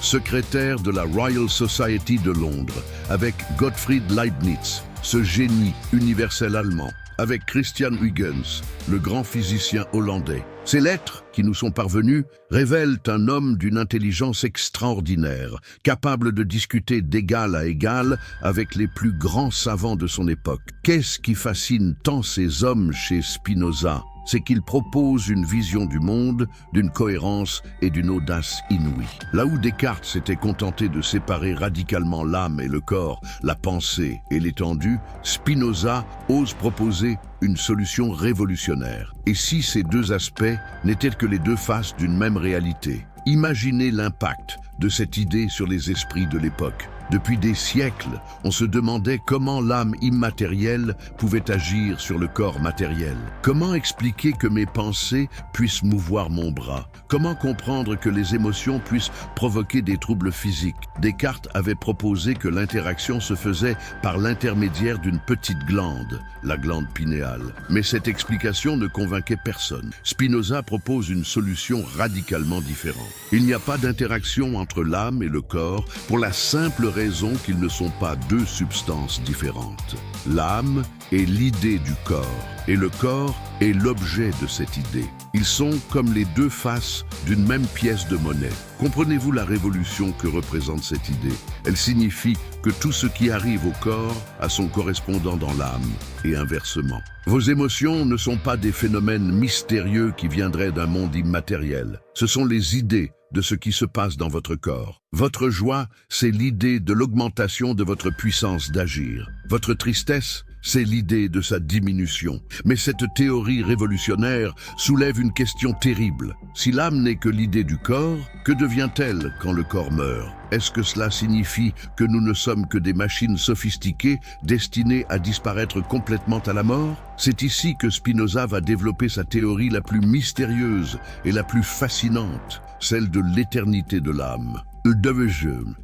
secrétaire de la Royal Society de Londres, avec Gottfried Leibniz, ce génie universel allemand, avec Christian Huygens, le grand physicien hollandais. Ces lettres, qui nous sont parvenues, révèlent un homme d'une intelligence extraordinaire, capable de discuter d'égal à égal avec les plus grands savants de son époque. Qu'est-ce qui fascine tant ces hommes chez Spinoza ? C'est qu'il propose une vision du monde, d'une cohérence et d'une audace inouïe. Là où Descartes s'était contenté de séparer radicalement l'âme et le corps, la pensée et l'étendue, Spinoza ose proposer une solution révolutionnaire. Et si ces deux aspects n'étaient que les deux faces d'une même réalité? Imaginez l'impact de cette idée sur les esprits de l'époque. Depuis des siècles, on se demandait comment l'âme immatérielle pouvait agir sur le corps matériel. Comment expliquer que mes pensées puissent mouvoir mon bras? Comment comprendre que les émotions puissent provoquer des troubles physiques? Descartes avait proposé que l'interaction se faisait par l'intermédiaire d'une petite glande, la glande pinéale. Mais cette explication ne convainquait personne. Spinoza propose une solution radicalement différente. Il n'y a pas d'interaction entre l'âme et le corps pour la simple raison qu'ils ne sont pas deux substances différentes. L'âme est l'idée du corps et le corps est l'objet de cette idée. Ils sont comme les deux faces d'une même pièce de monnaie. Comprenez-vous la révolution que représente cette idée? Elle signifie que tout ce qui arrive au corps a son correspondant dans l'âme et inversement. Vos émotions ne sont pas des phénomènes mystérieux qui viendraient d'un monde immatériel. Ce sont les idées de ce qui se passe dans votre corps. Votre joie, c'est l'idée de l'augmentation de votre puissance d'agir. Votre tristesse, c'est l'idée de sa diminution. Mais cette théorie révolutionnaire soulève une question terrible. Si l'âme n'est que l'idée du corps, que devient-elle quand le corps meurt? Est-ce que cela signifie que nous ne sommes que des machines sophistiquées destinées à disparaître complètement à la mort? C'est ici que Spinoza va développer sa théorie la plus mystérieuse et la plus fascinante, celle de l'éternité de l'âme.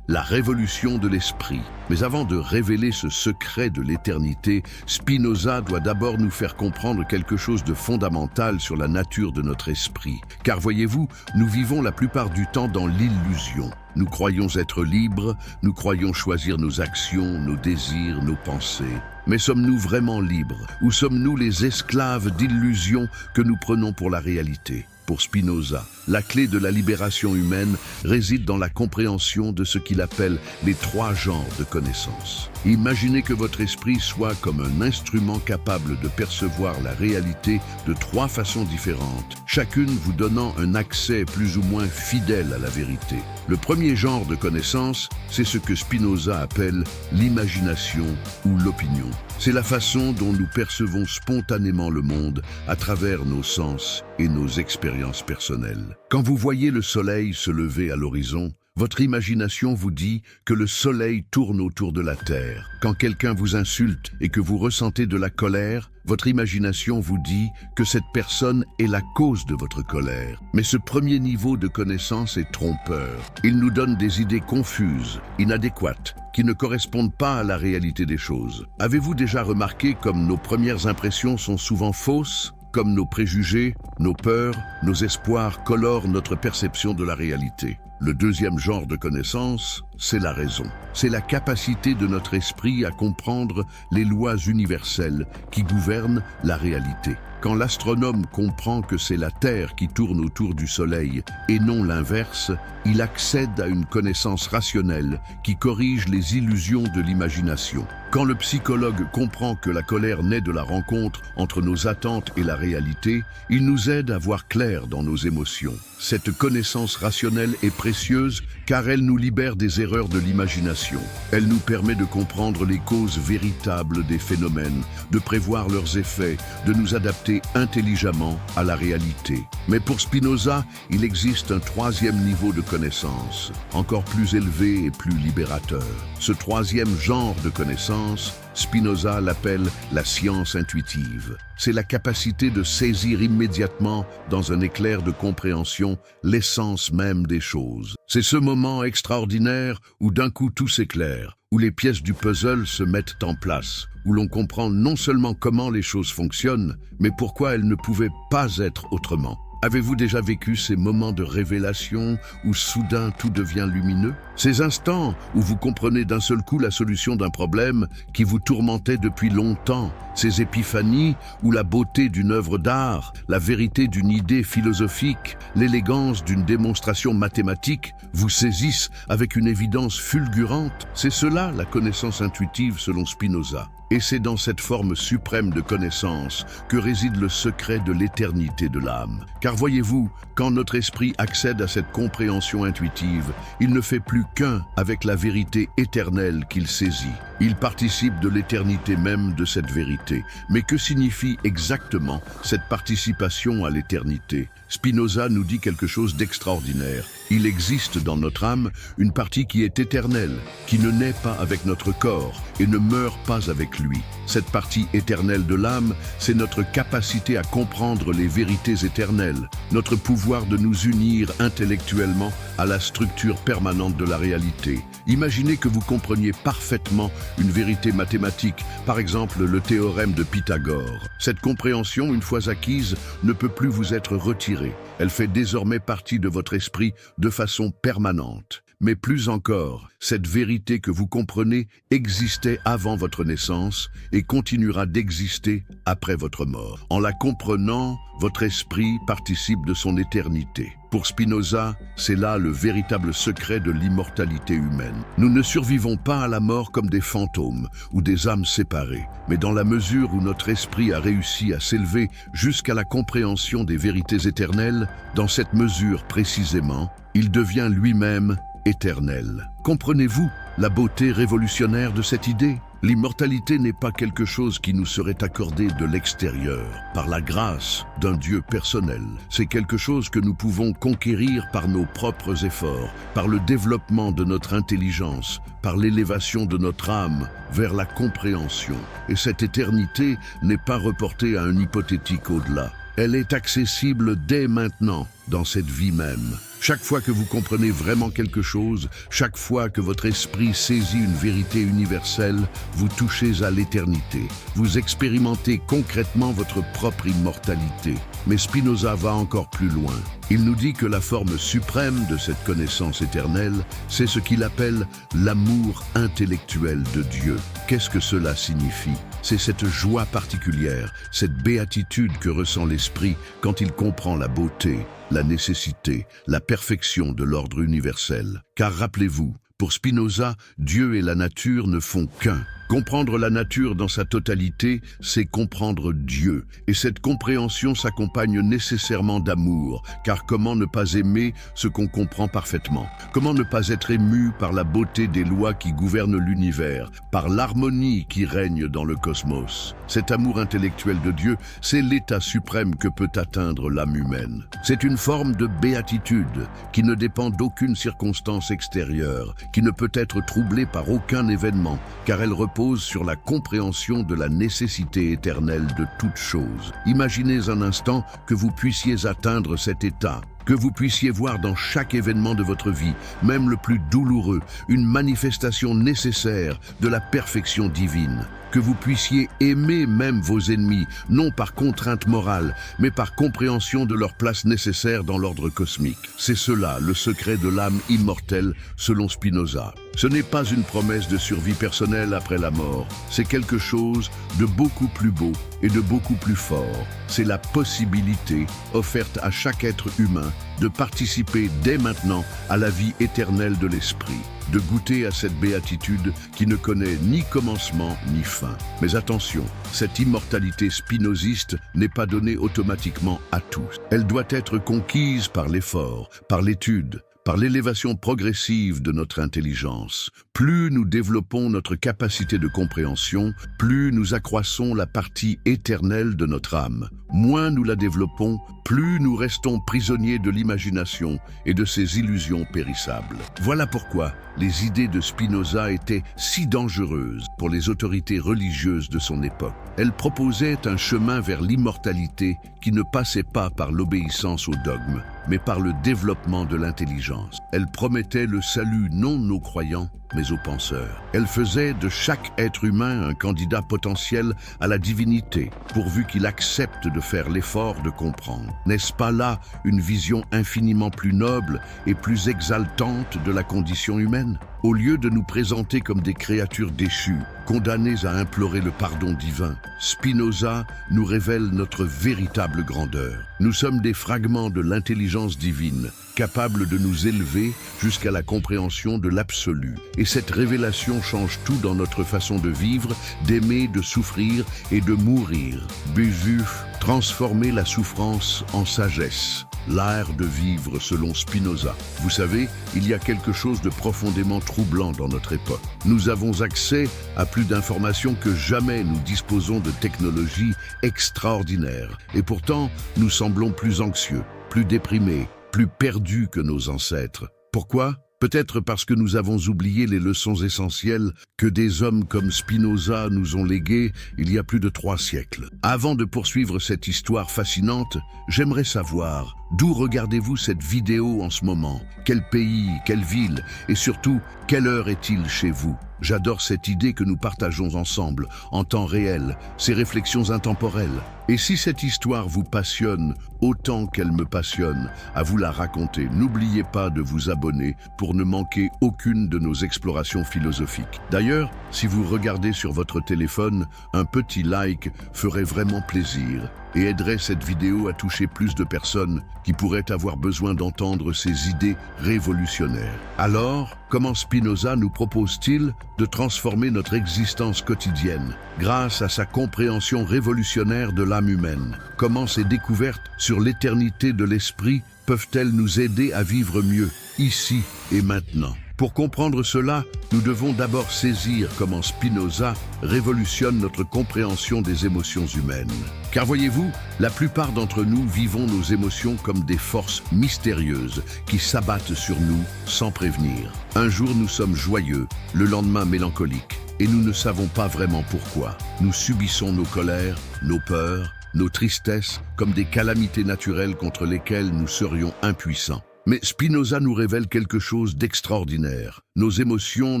La révolution de l'esprit. Mais avant de révéler ce secret de l'éternité, Spinoza doit d'abord nous faire comprendre quelque chose de fondamental sur la nature de notre esprit. Car voyez-vous, nous vivons la plupart du temps dans l'illusion. Nous croyons être libres, nous croyons choisir nos actions, nos désirs, nos pensées. Mais sommes-nous vraiment libres? Ou sommes-nous les esclaves d'illusions que nous prenons pour la réalité? Pour Spinoza, la clé de la libération humaine réside dans la compréhension de ce qu'il appelle les trois genres de connaissances. Imaginez que votre esprit soit comme un instrument capable de percevoir la réalité de trois façons différentes, chacune vous donnant un accès plus ou moins fidèle à la vérité. Le premier genre de connaissance, c'est ce que Spinoza appelle l'imagination ou l'opinion. C'est la façon dont nous percevons spontanément le monde à travers nos sens et nos expériences personnelles. Quand vous voyez le soleil se lever à l'horizon, votre imagination vous dit que le soleil tourne autour de la Terre. Quand quelqu'un vous insulte et que vous ressentez de la colère, votre imagination vous dit que cette personne est la cause de votre colère. Mais ce premier niveau de connaissance est trompeur. Il nous donne des idées confuses, inadéquates, qui ne correspondent pas à la réalité des choses. Avez-vous déjà remarqué comme nos premières impressions sont souvent fausses ? Comme nos préjugés, nos peurs, nos espoirs colorent notre perception de la réalité. Le deuxième genre de connaissance, c'est la raison. C'est la capacité de notre esprit à comprendre les lois universelles qui gouvernent la réalité. Quand l'astronome comprend que c'est la Terre qui tourne autour du Soleil et non l'inverse, il accède à une connaissance rationnelle qui corrige les illusions de l'imagination. Quand le psychologue comprend que la colère naît de la rencontre entre nos attentes et la réalité, il nous aide à voir clair dans nos émotions. Cette connaissance rationnelle est précieuse car elle nous libère des erreurs de l'imagination. Elle nous permet de comprendre les causes véritables des phénomènes, de prévoir leurs effets, de nous adapter intelligemment à la réalité. Mais pour Spinoza, il existe un troisième niveau de connaissance, encore plus élevé et plus libérateur. Ce troisième genre de connaissance, Spinoza l'appelle la science intuitive. C'est la capacité de saisir immédiatement, dans un éclair de compréhension, l'essence même des choses. C'est ce moment extraordinaire où d'un coup tout s'éclaire, où les pièces du puzzle se mettent en place, où l'on comprend non seulement comment les choses fonctionnent, mais pourquoi elles ne pouvaient pas être autrement. Avez-vous déjà vécu ces moments de révélation où soudain tout devient lumineux? Ces instants où vous comprenez d'un seul coup la solution d'un problème qui vous tourmentait depuis longtemps, ces épiphanies où la beauté d'une œuvre d'art, la vérité d'une idée philosophique, l'élégance d'une démonstration mathématique vous saisissent avec une évidence fulgurante. C'est cela la connaissance intuitive selon Spinoza. Et c'est dans cette forme suprême de connaissance que réside le secret de l'éternité de l'âme. Car voyez-vous, quand notre esprit accède à cette compréhension intuitive, il ne fait plus qu'un avec la vérité éternelle qu'il saisit. Il participe de l'éternité même de cette vérité. Mais que signifie exactement cette participation à l'éternité? Spinoza nous dit quelque chose d'extraordinaire. Il existe dans notre âme une partie qui est éternelle, qui ne naît pas avec notre corps et ne meurt pas avec lui. Cette partie éternelle de l'âme, c'est notre capacité à comprendre les vérités éternelles, notre pouvoir de nous unir intellectuellement à la structure permanente de la réalité. Imaginez que vous compreniez parfaitement une vérité mathématique, par exemple le théorème de Pythagore. Cette compréhension, une fois acquise, ne peut plus vous être retirée. Elle fait désormais partie de votre esprit de façon permanente. Mais plus encore, cette vérité que vous comprenez existait avant votre naissance et continuera d'exister après votre mort. En la comprenant, votre esprit participe de son éternité. Pour Spinoza, c'est là le véritable secret de l'immortalité humaine. Nous ne survivons pas à la mort comme des fantômes ou des âmes séparées, mais dans la mesure où notre esprit a réussi à s'élever jusqu'à la compréhension des vérités éternelles, dans cette mesure précisément, il devient lui-même éternel. Comprenez-vous la beauté révolutionnaire de cette idée? L'immortalité n'est pas quelque chose qui nous serait accordé de l'extérieur, par la grâce d'un Dieu personnel. C'est quelque chose que nous pouvons conquérir par nos propres efforts, par le développement de notre intelligence, par l'élévation de notre âme vers la compréhension. Et cette éternité n'est pas reportée à un hypothétique au-delà. Elle est accessible dès maintenant, dans cette vie même. Chaque fois que vous comprenez vraiment quelque chose, chaque fois que votre esprit saisit une vérité universelle, vous touchez à l'éternité. Vous expérimentez concrètement votre propre immortalité. Mais Spinoza va encore plus loin. Il nous dit que la forme suprême de cette connaissance éternelle, c'est ce qu'il appelle l'amour intellectuel de Dieu. Qu'est-ce que cela signifie? C'est cette joie particulière, cette béatitude que ressent l'esprit quand il comprend la beauté, la nécessité, la perfection de l'ordre universel. Car rappelez-vous, pour Spinoza, Dieu et la nature ne font qu'un. Comprendre la nature dans sa totalité, c'est comprendre Dieu. Et cette compréhension s'accompagne nécessairement d'amour, car comment ne pas aimer ce qu'on comprend parfaitement? Comment ne pas être ému par la beauté des lois qui gouvernent l'univers, par l'harmonie qui règne dans le cosmos? Cet amour intellectuel de Dieu, c'est l'état suprême que peut atteindre l'âme humaine. C'est une forme de béatitude qui ne dépend d'aucune circonstance extérieure, qui ne peut être troublée par aucun événement, car elle repose sur la compréhension de la nécessité éternelle de toute chose. Imaginez un instant que vous puissiez atteindre cet état, que vous puissiez voir dans chaque événement de votre vie, même le plus douloureux, une manifestation nécessaire de la perfection divine. Que vous puissiez aimer même vos ennemis, non par contrainte morale, mais par compréhension de leur place nécessaire dans l'ordre cosmique. C'est cela, le secret de l'âme immortelle, selon Spinoza. Ce n'est pas une promesse de survie personnelle après la mort, c'est quelque chose de beaucoup plus beau et de beaucoup plus fort. C'est la possibilité offerte à chaque être humain de participer dès maintenant à la vie éternelle de l'esprit, de goûter à cette béatitude qui ne connaît ni commencement ni fin. Mais attention, cette immortalité spinoziste n'est pas donnée automatiquement à tous. Elle doit être conquise par l'effort, par l'étude, par l'élévation progressive de notre intelligence. Plus nous développons notre capacité de compréhension, plus nous accroissons la partie éternelle de notre âme. Moins nous la développons, plus nous restons prisonniers de l'imagination et de ses illusions périssables. Voilà pourquoi les idées de Spinoza étaient si dangereuses pour les autorités religieuses de son époque. Elles proposaient un chemin vers l'immortalité qui ne passait pas par l'obéissance au dogme, mais par le développement de l'intelligence. Elles promettaient le salut non aux croyants, mais aux penseurs. Elles faisaient de chaque être humain un candidat potentiel à la divinité, pourvu qu'il accepte de faire l'effort de comprendre. N'est-ce pas là une vision infiniment plus noble et plus exaltante de la condition humaine? Au lieu de nous présenter comme des créatures déchues, condamnées à implorer le pardon divin, Spinoza nous révèle notre véritable grandeur. Nous sommes des fragments de l'intelligence divine, capables de nous élever jusqu'à la compréhension de l'absolu. Et cette révélation change tout dans notre façon de vivre, d'aimer, de souffrir et de mourir. Bévue, transformer la souffrance en sagesse. L'art de vivre selon Spinoza. Vous savez, il y a quelque chose de profondément troublant dans notre époque. Nous avons accès à plus d'informations que jamais, nous disposons de technologies extraordinaires. Et pourtant, nous semblons plus anxieux, plus déprimés, plus perdus que nos ancêtres. Pourquoi ? Peut-être parce que nous avons oublié les leçons essentielles que des hommes comme Spinoza nous ont léguées il y a plus de 3 siècles. Avant de poursuivre cette histoire fascinante, j'aimerais savoir d'où regardez-vous cette vidéo en ce moment? Quel pays, quelle ville et surtout, quelle heure est-il chez vous? J'adore cette idée que nous partageons ensemble, en temps réel, ces réflexions intemporelles. Et si cette histoire vous passionne autant qu'elle me passionne, à vous la raconter, n'oubliez pas de vous abonner pour ne manquer aucune de nos explorations philosophiques. D'ailleurs, si vous regardez sur votre téléphone, un petit like ferait vraiment plaisir et aiderait cette vidéo à toucher plus de personnes qui pourraient avoir besoin d'entendre ces idées révolutionnaires. Alors, comment Spinoza nous propose-t-il de transformer notre existence quotidienne grâce à sa compréhension révolutionnaire de l'âme humaine? Comment ces découvertes sur l'éternité de l'esprit peuvent-elles nous aider à vivre mieux, ici et maintenant? Pour comprendre cela, nous devons d'abord saisir comment Spinoza révolutionne notre compréhension des émotions humaines. Car voyez-vous, la plupart d'entre nous vivons nos émotions comme des forces mystérieuses qui s'abattent sur nous sans prévenir. Un jour nous sommes joyeux, le lendemain mélancoliques, et nous ne savons pas vraiment pourquoi. Nous subissons nos colères, nos peurs, nos tristesses comme des calamités naturelles contre lesquelles nous serions impuissants. Mais Spinoza nous révèle quelque chose d'extraordinaire. Nos émotions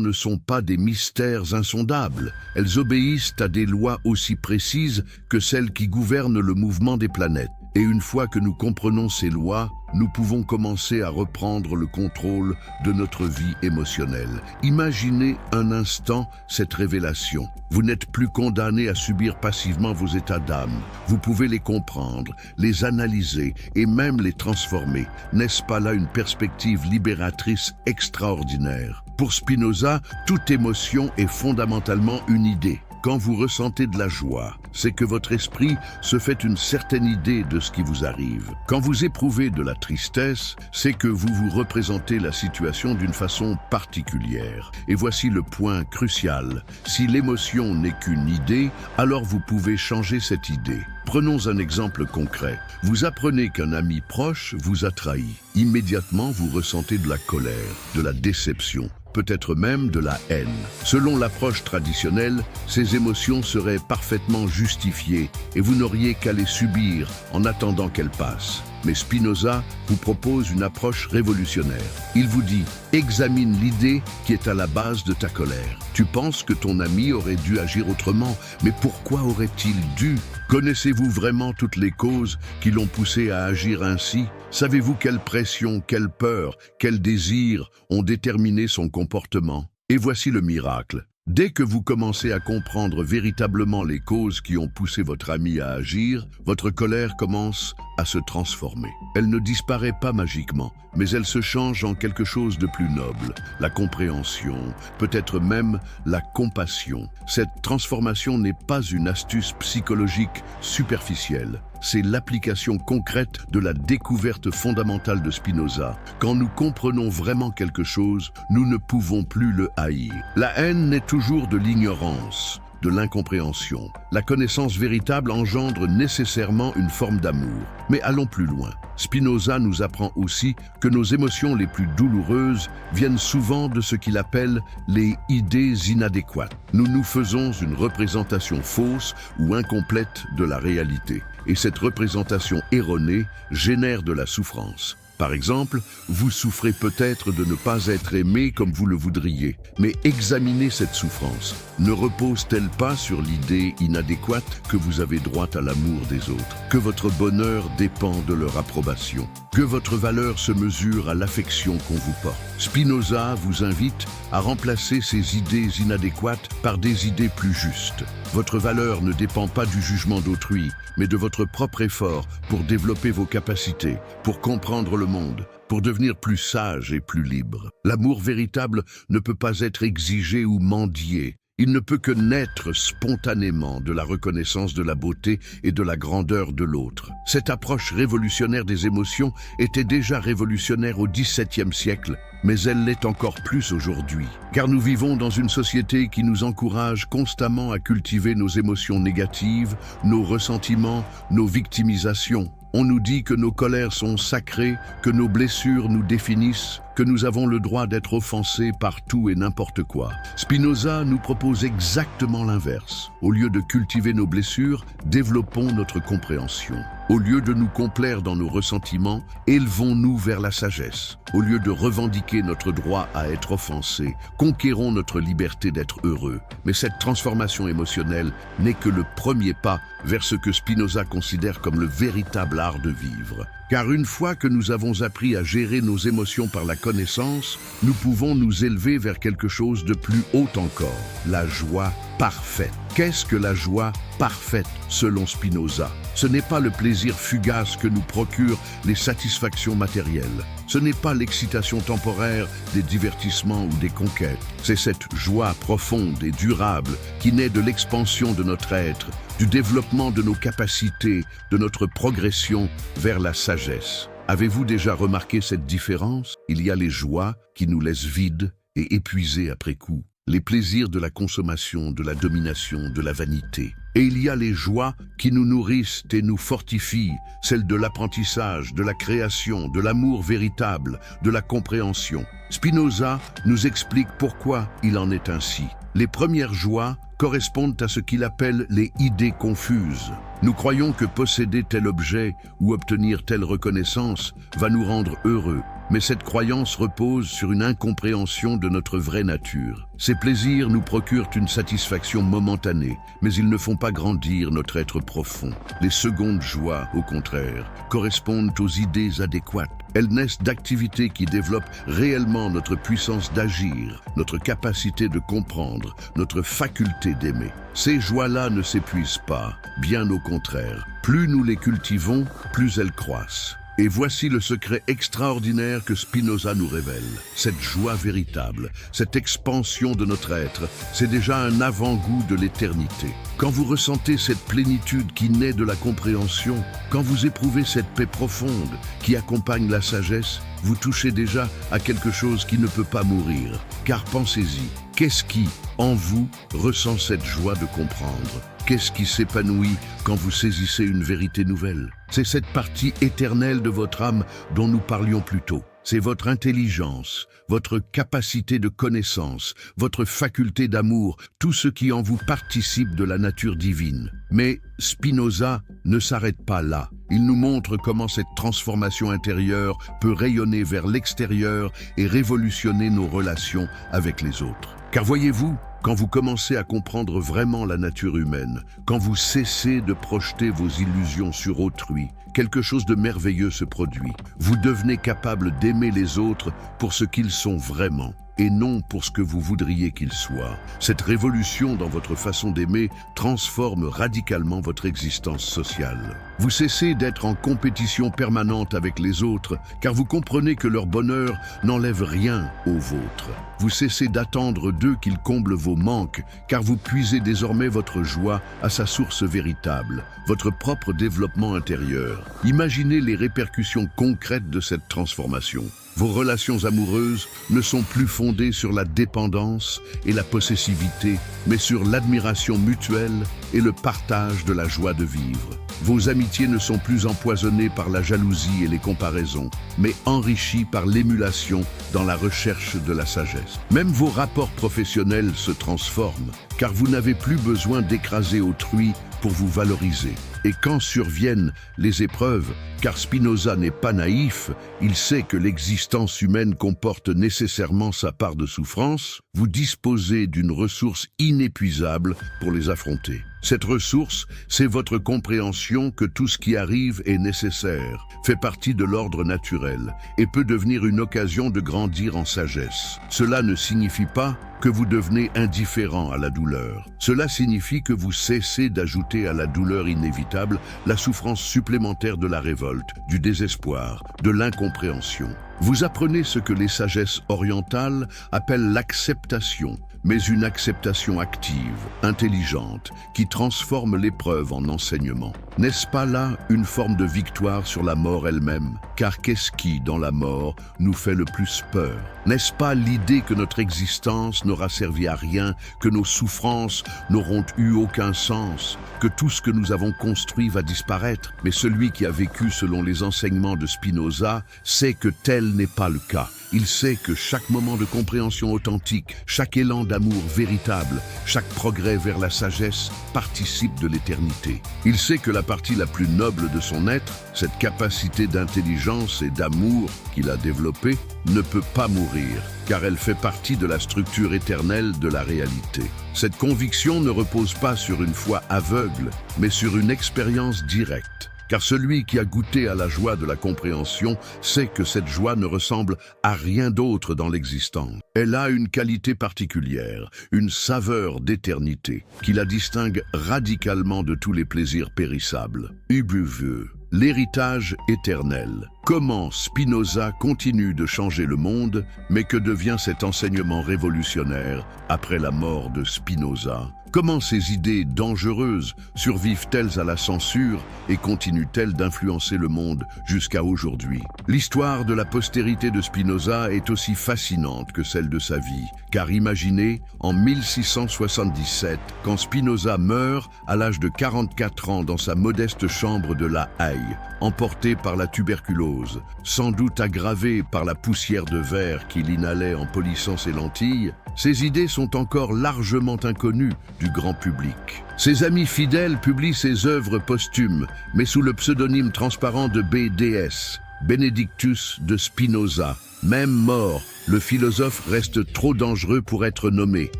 ne sont pas des mystères insondables. Elles obéissent à des lois aussi précises que celles qui gouvernent le mouvement des planètes. Et une fois que nous comprenons ces lois, nous pouvons commencer à reprendre le contrôle de notre vie émotionnelle. Imaginez un instant cette révélation. Vous n'êtes plus condamné à subir passivement vos états d'âme. Vous pouvez les comprendre, les analyser et même les transformer. N'est-ce pas là une perspective libératrice extraordinaire? Pour Spinoza, toute émotion est fondamentalement une idée. Quand vous ressentez de la joie, c'est que votre esprit se fait une certaine idée de ce qui vous arrive. Quand vous éprouvez de la tristesse, c'est que vous vous représentez la situation d'une façon particulière. Et voici le point crucial. Si l'émotion n'est qu'une idée, alors vous pouvez changer cette idée. Prenons un exemple concret. Vous apprenez qu'un ami proche vous a trahi. Immédiatement, vous ressentez de la colère, de la déception, peut-être même de la haine. Selon l'approche traditionnelle, ces émotions seraient parfaitement justifiées et vous n'auriez qu'à les subir en attendant qu'elles passent. Mais Spinoza vous propose une approche révolutionnaire. Il vous dit « Examine l'idée qui est à la base de ta colère. Tu penses que ton ami aurait dû agir autrement, mais pourquoi aurait-il dû ? Connaissez-vous vraiment toutes les causes qui l'ont poussé à agir ainsi ? Savez-vous quelle pression, quelle peur, quel désir ont déterminé son comportement ? Et voici le miracle. Dès que vous commencez à comprendre véritablement les causes qui ont poussé votre ami à agir, votre colère commence à se transformer. Elle ne disparaît pas magiquement, mais elle se change en quelque chose de plus noble, la compréhension, peut-être même la compassion. Cette transformation n'est pas une astuce psychologique superficielle. c'est l'application concrète de la découverte fondamentale de Spinoza. Quand nous comprenons vraiment quelque chose, nous ne pouvons plus le haïr. La haine naît toujours de l'ignorance, de l'incompréhension. La connaissance véritable engendre nécessairement une forme d'amour. Mais allons plus loin. Spinoza nous apprend aussi que nos émotions les plus douloureuses viennent souvent de ce qu'il appelle les idées inadéquates. Nous nous faisons une représentation fausse ou incomplète de la réalité. Et cette représentation erronée génère de la souffrance. Par exemple, vous souffrez peut-être de ne pas être aimé comme vous le voudriez. Mais examinez cette souffrance. Ne repose-t-elle pas sur l'idée inadéquate que vous avez droit à l'amour des autres, que votre bonheur dépend de leur approbation, que votre valeur se mesure à l'affection qu'on vous porte? Spinoza vous invite à remplacer ces idées inadéquates par des idées plus justes. Votre valeur ne dépend pas du jugement d'autrui, mais de votre propre effort pour développer vos capacités, pour comprendre le monde, pour devenir plus sage et plus libre. L'amour véritable ne peut pas être exigé ou mendié. Il ne peut que naître spontanément de la reconnaissance de la beauté et de la grandeur de l'autre. Cette approche révolutionnaire des émotions était déjà révolutionnaire au XVIIe siècle, mais elle l'est encore plus aujourd'hui. Car nous vivons dans une société qui nous encourage constamment à cultiver nos émotions négatives, nos ressentiments, nos victimisations. On nous dit que nos colères sont sacrées, que nos blessures nous définissent, que nous avons le droit d'être offensés par tout et n'importe quoi. Spinoza nous propose exactement l'inverse. Au lieu de cultiver nos blessures, développons notre compréhension. Au lieu de nous complaire dans nos ressentiments, élevons-nous vers la sagesse. Au lieu de revendiquer notre droit à être offensé, conquérons notre liberté d'être heureux. Mais cette transformation émotionnelle n'est que le premier pas vers ce que Spinoza considère comme le véritable art de vivre. Car une fois que nous avons appris à gérer nos émotions par la connaissance, nous pouvons nous élever vers quelque chose de plus haut encore, la joie parfaite. Qu'est-ce que la joie parfaite selon Spinoza? Ce n'est pas le plaisir fugace que nous procurent les satisfactions matérielles. Ce n'est pas l'excitation temporaire des divertissements ou des conquêtes. C'est cette joie profonde et durable qui naît de l'expansion de notre être, du développement de nos capacités, de notre progression vers la sagesse. Avez-vous déjà remarqué cette différence? Il y a les joies qui nous laissent vides et épuisés après coup. Les plaisirs de la consommation, de la domination, de la vanité. Et il y a les joies qui nous nourrissent et nous fortifient, celles de l'apprentissage, de la création, de l'amour véritable, de la compréhension. Spinoza nous explique pourquoi il en est ainsi. Les premières joies correspondent à ce qu'il appelle les idées confuses. Nous croyons que posséder tel objet ou obtenir telle reconnaissance va nous rendre heureux. Mais cette croyance repose sur une incompréhension de notre vraie nature. Ces plaisirs nous procurent une satisfaction momentanée, mais ils ne font pas grandir notre être profond. Les secondes joies, au contraire, correspondent aux idées adéquates. Elles naissent d'activités qui développent réellement notre puissance d'agir, notre capacité de comprendre, notre faculté d'aimer. Ces joies-là ne s'épuisent pas, bien au contraire. Plus nous les cultivons, plus elles croissent. Et voici le secret extraordinaire que Spinoza nous révèle. Cette joie véritable, cette expansion de notre être, c'est déjà un avant-goût de l'éternité. Quand vous ressentez cette plénitude qui naît de la compréhension, quand vous éprouvez cette paix profonde qui accompagne la sagesse, vous touchez déjà à quelque chose qui ne peut pas mourir. Car pensez-y, qu'est-ce qui, en vous, ressent cette joie de comprendre ? Qu'est-ce qui s'épanouit quand vous saisissez une vérité nouvelle? C'est cette partie éternelle de votre âme dont nous parlions plus tôt. C'est votre intelligence, votre capacité de connaissance, votre faculté d'amour, tout ce qui en vous participe de la nature divine. Mais Spinoza ne s'arrête pas là. Il nous montre comment cette transformation intérieure peut rayonner vers l'extérieur et révolutionner nos relations avec les autres. Car voyez-vous, quand vous commencez à comprendre vraiment la nature humaine, quand vous cessez de projeter vos illusions sur autrui, quelque chose de merveilleux se produit. Vous devenez capable d'aimer les autres pour ce qu'ils sont vraiment, et non pour ce que vous voudriez qu'ils soient. Cette révolution dans votre façon d'aimer transforme radicalement votre existence sociale. Vous cessez d'être en compétition permanente avec les autres, car vous comprenez que leur bonheur n'enlève rien au vôtre. Vous cessez d'attendre d'eux qu'ils comblent vos manques, car vous puisez désormais votre joie à sa source véritable, votre propre développement intérieur. Imaginez les répercussions concrètes de cette transformation. Vos relations amoureuses ne sont plus fondées sur la dépendance et la possessivité, mais sur l'admiration mutuelle et le partage de la joie de vivre. Vos amitiés ne sont plus empoisonnées par la jalousie et les comparaisons, mais enrichies par l'émulation dans la recherche de la sagesse. Même vos rapports professionnels se transforment, car vous n'avez plus besoin d'écraser autrui pour vous valoriser. Et quand surviennent les épreuves, car Spinoza n'est pas naïf, il sait que l'existence humaine comporte nécessairement sa part de souffrance, vous disposez d'une ressource inépuisable pour les affronter. Cette ressource, c'est votre compréhension que tout ce qui arrive est nécessaire, fait partie de l'ordre naturel et peut devenir une occasion de grandir en sagesse. Cela ne signifie pas que vous devenez indifférent à la douleur. Cela signifie que vous cessez d'ajouter à la douleur inévitable la souffrance supplémentaire de la révolte, du désespoir, de l'incompréhension. Vous apprenez ce que les sagesses orientales appellent l'acceptation, mais une acceptation active, intelligente, qui transforme l'épreuve en enseignement. N'est-ce pas là une forme de victoire sur la mort elle-même? Car qu'est-ce qui, dans la mort, nous fait le plus peur? N'est-ce pas l'idée que notre existence n'aura servi à rien, que nos souffrances n'auront eu aucun sens, que tout ce que nous avons construit va disparaître? Mais celui qui a vécu selon les enseignements de Spinoza sait que tel n'est pas le cas. Il sait que chaque moment de compréhension authentique, chaque élan d'amour véritable, chaque progrès vers la sagesse participe de l'éternité. Il sait que la partie la plus noble de son être, cette capacité d'intelligence et d'amour qu'il a développée, ne peut pas mourir, car elle fait partie de la structure éternelle de la réalité. Cette conviction ne repose pas sur une foi aveugle, mais sur une expérience directe. Car celui qui a goûté à la joie de la compréhension sait que cette joie ne ressemble à rien d'autre dans l'existence. Elle a une qualité particulière, une saveur d'éternité, qui la distingue radicalement de tous les plaisirs périssables. Ubuvieux, l'héritage éternel. Comment Spinoza continue de changer le monde, mais que devient cet enseignement révolutionnaire après la mort de Spinoza? Comment ces idées dangereuses survivent-elles à la censure et continuent-elles d'influencer le monde jusqu'à aujourd'hui? L'histoire de la postérité de Spinoza est aussi fascinante que celle de sa vie, car imaginez, en 1677, quand Spinoza meurt à l'âge de 44 ans dans sa modeste chambre de La Haye, emporté par la tuberculose, sans doute aggravé par la poussière de verre qu'il inhalait en polissant ses lentilles, ses idées sont encore largement inconnues du grand public. Ses amis fidèles publient ses œuvres posthumes, mais sous le pseudonyme transparent de BDS, Benedictus de Spinoza. Même mort, le philosophe reste trop dangereux pour être nommé.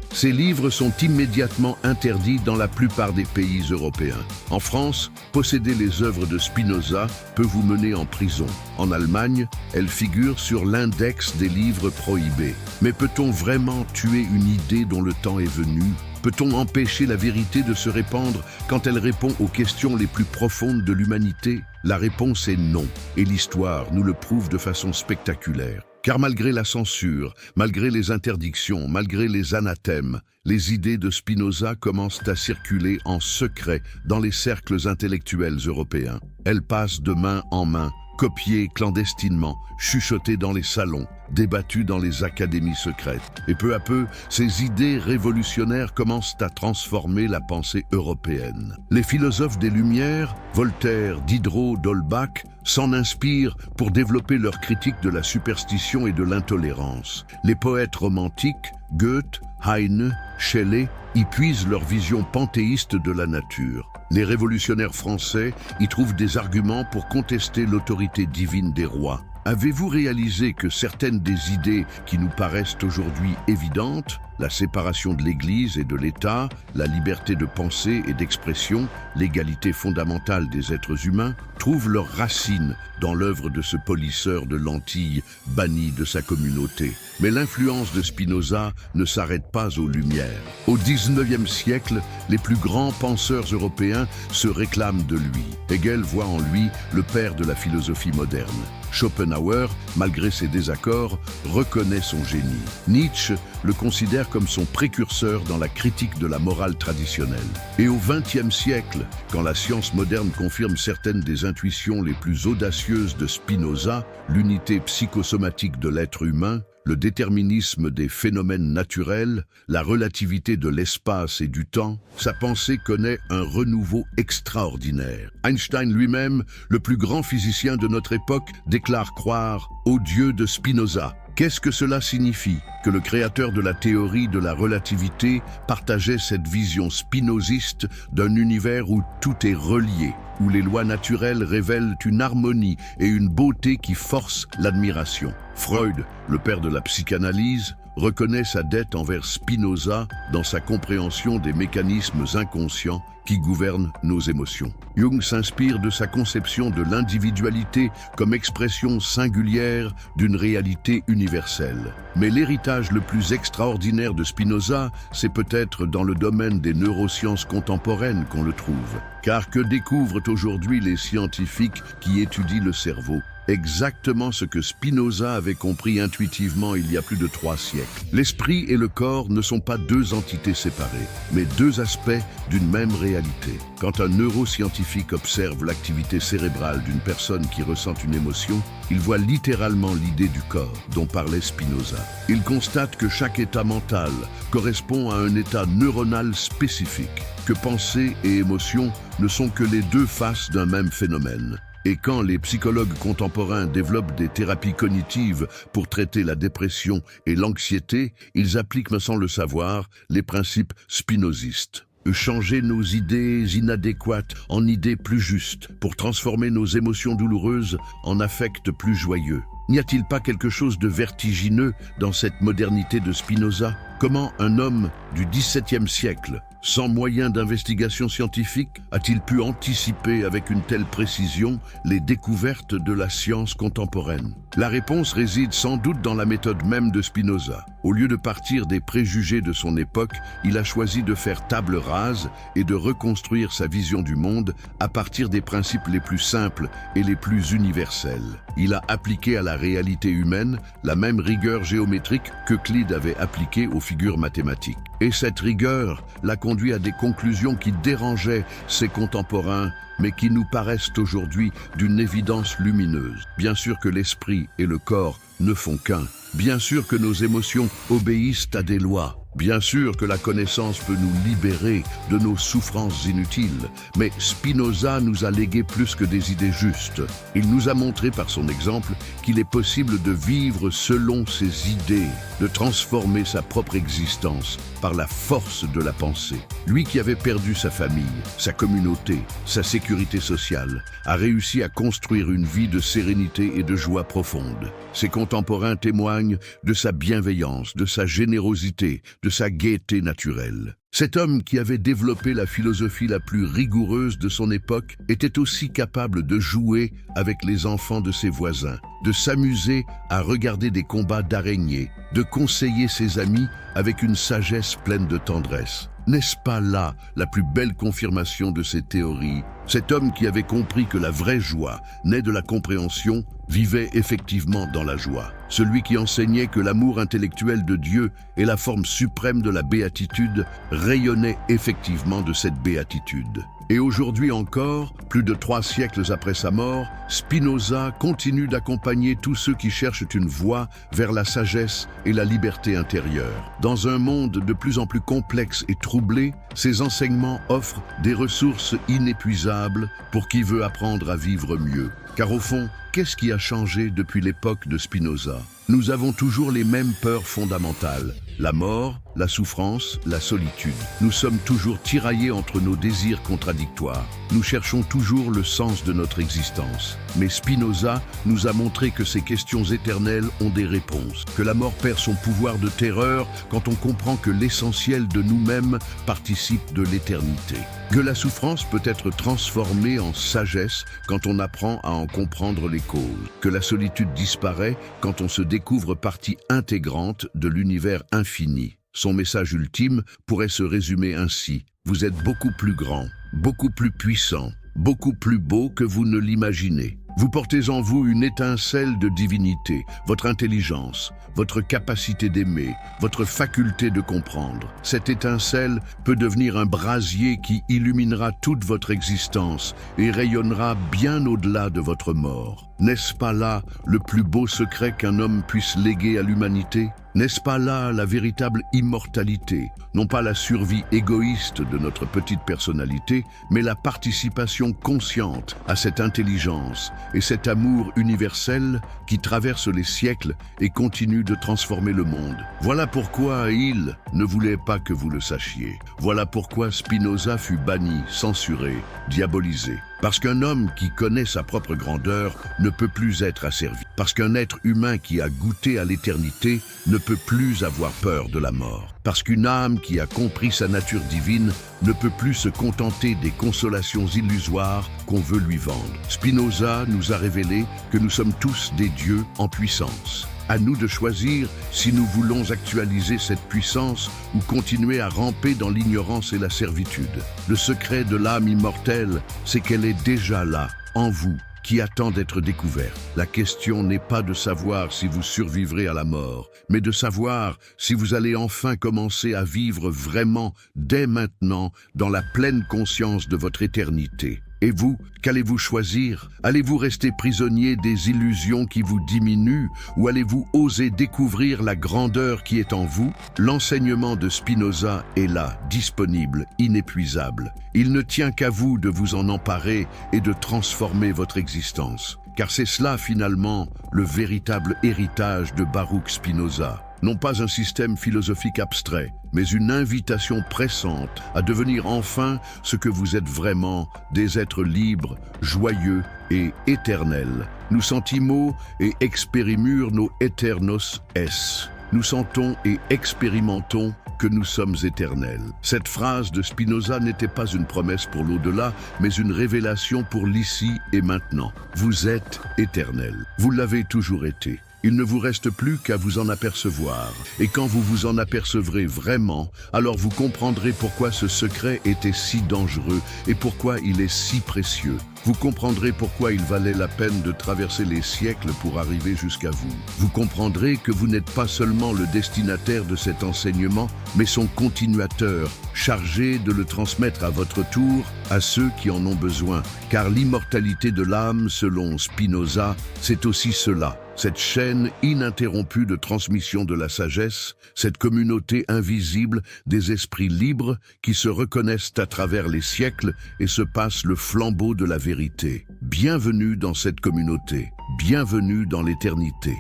Ses livres sont immédiatement interdits dans la plupart des pays européens. En France, posséder les œuvres de Spinoza peut vous mener en prison. En Allemagne, elles figurent sur l'index des livres prohibés. Mais peut-on vraiment tuer une idée dont le temps est venu ? Peut-on empêcher la vérité de se répandre quand elle répond aux questions les plus profondes de l'humanité? La réponse est non, et l'histoire nous le prouve de façon spectaculaire. Car malgré la censure, malgré les interdictions, malgré les anathèmes, les idées de Spinoza commencent à circuler en secret dans les cercles intellectuels européens. Elles passent de main en main, copiées clandestinement, chuchotées dans les salons, débattues dans les académies secrètes. Et peu à peu, ces idées révolutionnaires commencent à transformer la pensée européenne. Les philosophes des Lumières, Voltaire, Diderot, d'Holbach, s'en inspirent pour développer leur critique de la superstition et de l'intolérance. Les poètes romantiques, Goethe, Heine, Shelley, y puisent leur vision panthéiste de la nature. Les révolutionnaires français y trouvent des arguments pour contester l'autorité divine des rois. Avez-vous réalisé que certaines des idées qui nous paraissent aujourd'hui évidentes la séparation de l'Église et de l'État, la liberté de pensée et d'expression, l'égalité fondamentale des êtres humains, trouvent leurs racines dans l'œuvre de ce polisseur de lentilles banni de sa communauté. Mais l'influence de Spinoza ne s'arrête pas aux Lumières. Au XIXe siècle, les plus grands penseurs européens se réclament de lui. Hegel voit en lui le père de la philosophie moderne. Schopenhauer, malgré ses désaccords, reconnaît son génie. Nietzsche le considère comme son précurseur dans la critique de la morale traditionnelle. Et au XXe siècle, quand la science moderne confirme certaines des intuitions les plus audacieuses de Spinoza, l'unité psychosomatique de l'être humain, le déterminisme des phénomènes naturels, la relativité de l'espace et du temps, sa pensée connaît un renouveau extraordinaire. Einstein lui-même, le plus grand physicien de notre époque, déclare croire au Dieu de Spinoza. Qu'est-ce que cela signifie? Que le créateur de la théorie de la relativité partageait cette vision spinoziste d'un univers où tout est relié, où les lois naturelles révèlent une harmonie et une beauté qui forcent l'admiration. Freud, le père de la psychanalyse, reconnaît sa dette envers Spinoza dans sa compréhension des mécanismes inconscients qui gouvernent nos émotions. Jung s'inspire de sa conception de l'individualité comme expression singulière d'une réalité universelle. Mais l'héritage le plus extraordinaire de Spinoza, c'est peut-être dans le domaine des neurosciences contemporaines qu'on le trouve. Car que découvrent aujourd'hui les scientifiques qui étudient le cerveau? Exactement ce que Spinoza avait compris intuitivement il y a plus de 3 siècles. L'esprit et le corps ne sont pas deux entités séparées, mais deux aspects d'une même réalité. Quand un neuroscientifique observe l'activité cérébrale d'une personne qui ressent une émotion, il voit littéralement l'idée du corps dont parlait Spinoza. Il constate que chaque état mental correspond à un état neuronal spécifique, que pensée et émotion ne sont que les deux faces d'un même phénomène. Et quand les psychologues contemporains développent des thérapies cognitives pour traiter la dépression et l'anxiété, ils appliquent, sans le savoir, les principes spinozistes. Changer nos idées inadéquates en idées plus justes, pour transformer nos émotions douloureuses en affects plus joyeux. N'y a-t-il pas quelque chose de vertigineux dans cette modernité de Spinoza? Comment un homme du XVIIe siècle, sans moyens d'investigation scientifique, a-t-il pu anticiper avec une telle précision les découvertes de la science contemporaine? La réponse réside sans doute dans la méthode même de Spinoza. Au lieu de partir des préjugés de son époque, il a choisi de faire table rase et de reconstruire sa vision du monde à partir des principes les plus simples et les plus universels. Il a appliqué à la réalité humaine la même rigueur géométrique qu'Euclide avait appliquée aux figures mathématiques. Et cette rigueur l'a conduit à des conclusions qui dérangeaient ses contemporains, mais qui nous paraissent aujourd'hui d'une évidence lumineuse. Bien sûr que l'esprit et le corps ne font qu'un. Bien sûr que nos émotions obéissent à des lois. Bien sûr que la connaissance peut nous libérer de nos souffrances inutiles, mais Spinoza nous a légué plus que des idées justes. Il nous a montré par son exemple qu'il est possible de vivre selon ses idées, de transformer sa propre existence par la force de la pensée. Lui qui avait perdu sa famille, sa communauté, sa sécurité sociale, a réussi à construire une vie de sérénité et de joie profonde. Ses contemporains témoignent de sa bienveillance, de sa générosité, de sa gaieté naturelle. Cet homme qui avait développé la philosophie la plus rigoureuse de son époque était aussi capable de jouer avec les enfants de ses voisins, de s'amuser à regarder des combats d'araignées, de conseiller ses amis avec une sagesse pleine de tendresse. N'est-ce pas là la plus belle confirmation de ces théories? Cet homme qui avait compris que la vraie joie naît de la compréhension vivait effectivement dans la joie. Celui qui enseignait que l'amour intellectuel de Dieu est la forme suprême de la béatitude rayonnait effectivement de cette béatitude. Et aujourd'hui encore, plus de 3 siècles après sa mort, Spinoza continue d'accompagner tous ceux qui cherchent une voie vers la sagesse et la liberté intérieure. Dans un monde de plus en plus complexe et troublé, ses enseignements offrent des ressources inépuisables pour qui veut apprendre à vivre mieux. Car au fond, qu'est-ce qui a changé depuis l'époque de Spinoza? Nous avons toujours les mêmes peurs fondamentales, la mort, la souffrance, la solitude. Nous sommes toujours tiraillés entre nos désirs contradictoires. Nous cherchons toujours le sens de notre existence. Mais Spinoza nous a montré que ces questions éternelles ont des réponses, que la mort perd son pouvoir de terreur quand on comprend que l'essentiel de nous-mêmes participe de l'éternité. Que la souffrance peut être transformée en sagesse quand on apprend à en comprendre les causes. Que la solitude disparaît quand on se découvre partie intégrante de l'univers infini. Son message ultime pourrait se résumer ainsi: vous êtes beaucoup plus grand, beaucoup plus puissant, beaucoup plus beau que vous ne l'imaginez. Vous portez en vous une étincelle de divinité, votre intelligence, votre capacité d'aimer, votre faculté de comprendre. Cette étincelle peut devenir un brasier qui illuminera toute votre existence et rayonnera bien au-delà de votre mort. N'est-ce pas là le plus beau secret qu'un homme puisse léguer à l'humanité? N'est-ce pas là la véritable immortalité? Non pas la survie égoïste de notre petite personnalité, mais la participation consciente à cette intelligence et cet amour universel qui traverse les siècles et continue de transformer le monde. Voilà pourquoi il ne voulait pas que vous le sachiez. Voilà pourquoi Spinoza fut banni, censuré, diabolisé. Parce qu'un homme qui connaît sa propre grandeur ne peut plus être asservi. Parce qu'un être humain qui a goûté à l'éternité ne peut plus avoir peur de la mort. Parce qu'une âme qui a compris sa nature divine ne peut plus se contenter des consolations illusoires qu'on veut lui vendre. Spinoza nous a révélé que nous sommes tous des dieux en puissance. À nous de choisir si nous voulons actualiser cette puissance ou continuer à ramper dans l'ignorance et la servitude. Le secret de l'âme immortelle, c'est qu'elle est déjà là, en vous, qui attend d'être découverte. La question n'est pas de savoir si vous survivrez à la mort, mais de savoir si vous allez enfin commencer à vivre vraiment, dès maintenant, dans la pleine conscience de votre éternité. Et vous, qu'allez-vous choisir? Allez-vous rester prisonnier des illusions qui vous diminuent ou allez-vous oser découvrir la grandeur qui est en vous? L'enseignement de Spinoza est là, disponible, inépuisable. Il ne tient qu'à vous de vous en emparer et de transformer votre existence. Car c'est cela finalement le véritable héritage de Baruch Spinoza. Non pas un système philosophique abstrait, mais une invitation pressante à devenir enfin ce que vous êtes vraiment, des êtres libres, joyeux et éternels. Nous sentimo et experimur nos eternos es. Nous sentons et expérimentons que nous sommes éternels. Cette phrase de Spinoza n'était pas une promesse pour l'au-delà, mais une révélation pour l'ici et maintenant. Vous êtes éternel. Vous l'avez toujours été. Il ne vous reste plus qu'à vous en apercevoir. Et quand vous vous en apercevrez vraiment, alors vous comprendrez pourquoi ce secret était si dangereux et pourquoi il est si précieux. Vous comprendrez pourquoi il valait la peine de traverser les siècles pour arriver jusqu'à vous. Vous comprendrez que vous n'êtes pas seulement le destinataire de cet enseignement, mais son continuateur, chargé de le transmettre à votre tour à ceux qui en ont besoin. Car l'immortalité de l'âme, selon Spinoza, c'est aussi cela. Cette chaîne ininterrompue de transmission de la sagesse, cette communauté invisible des esprits libres qui se reconnaissent à travers les siècles et se passent le flambeau de la vérité. Bienvenue dans cette communauté, bienvenue dans l'éternité.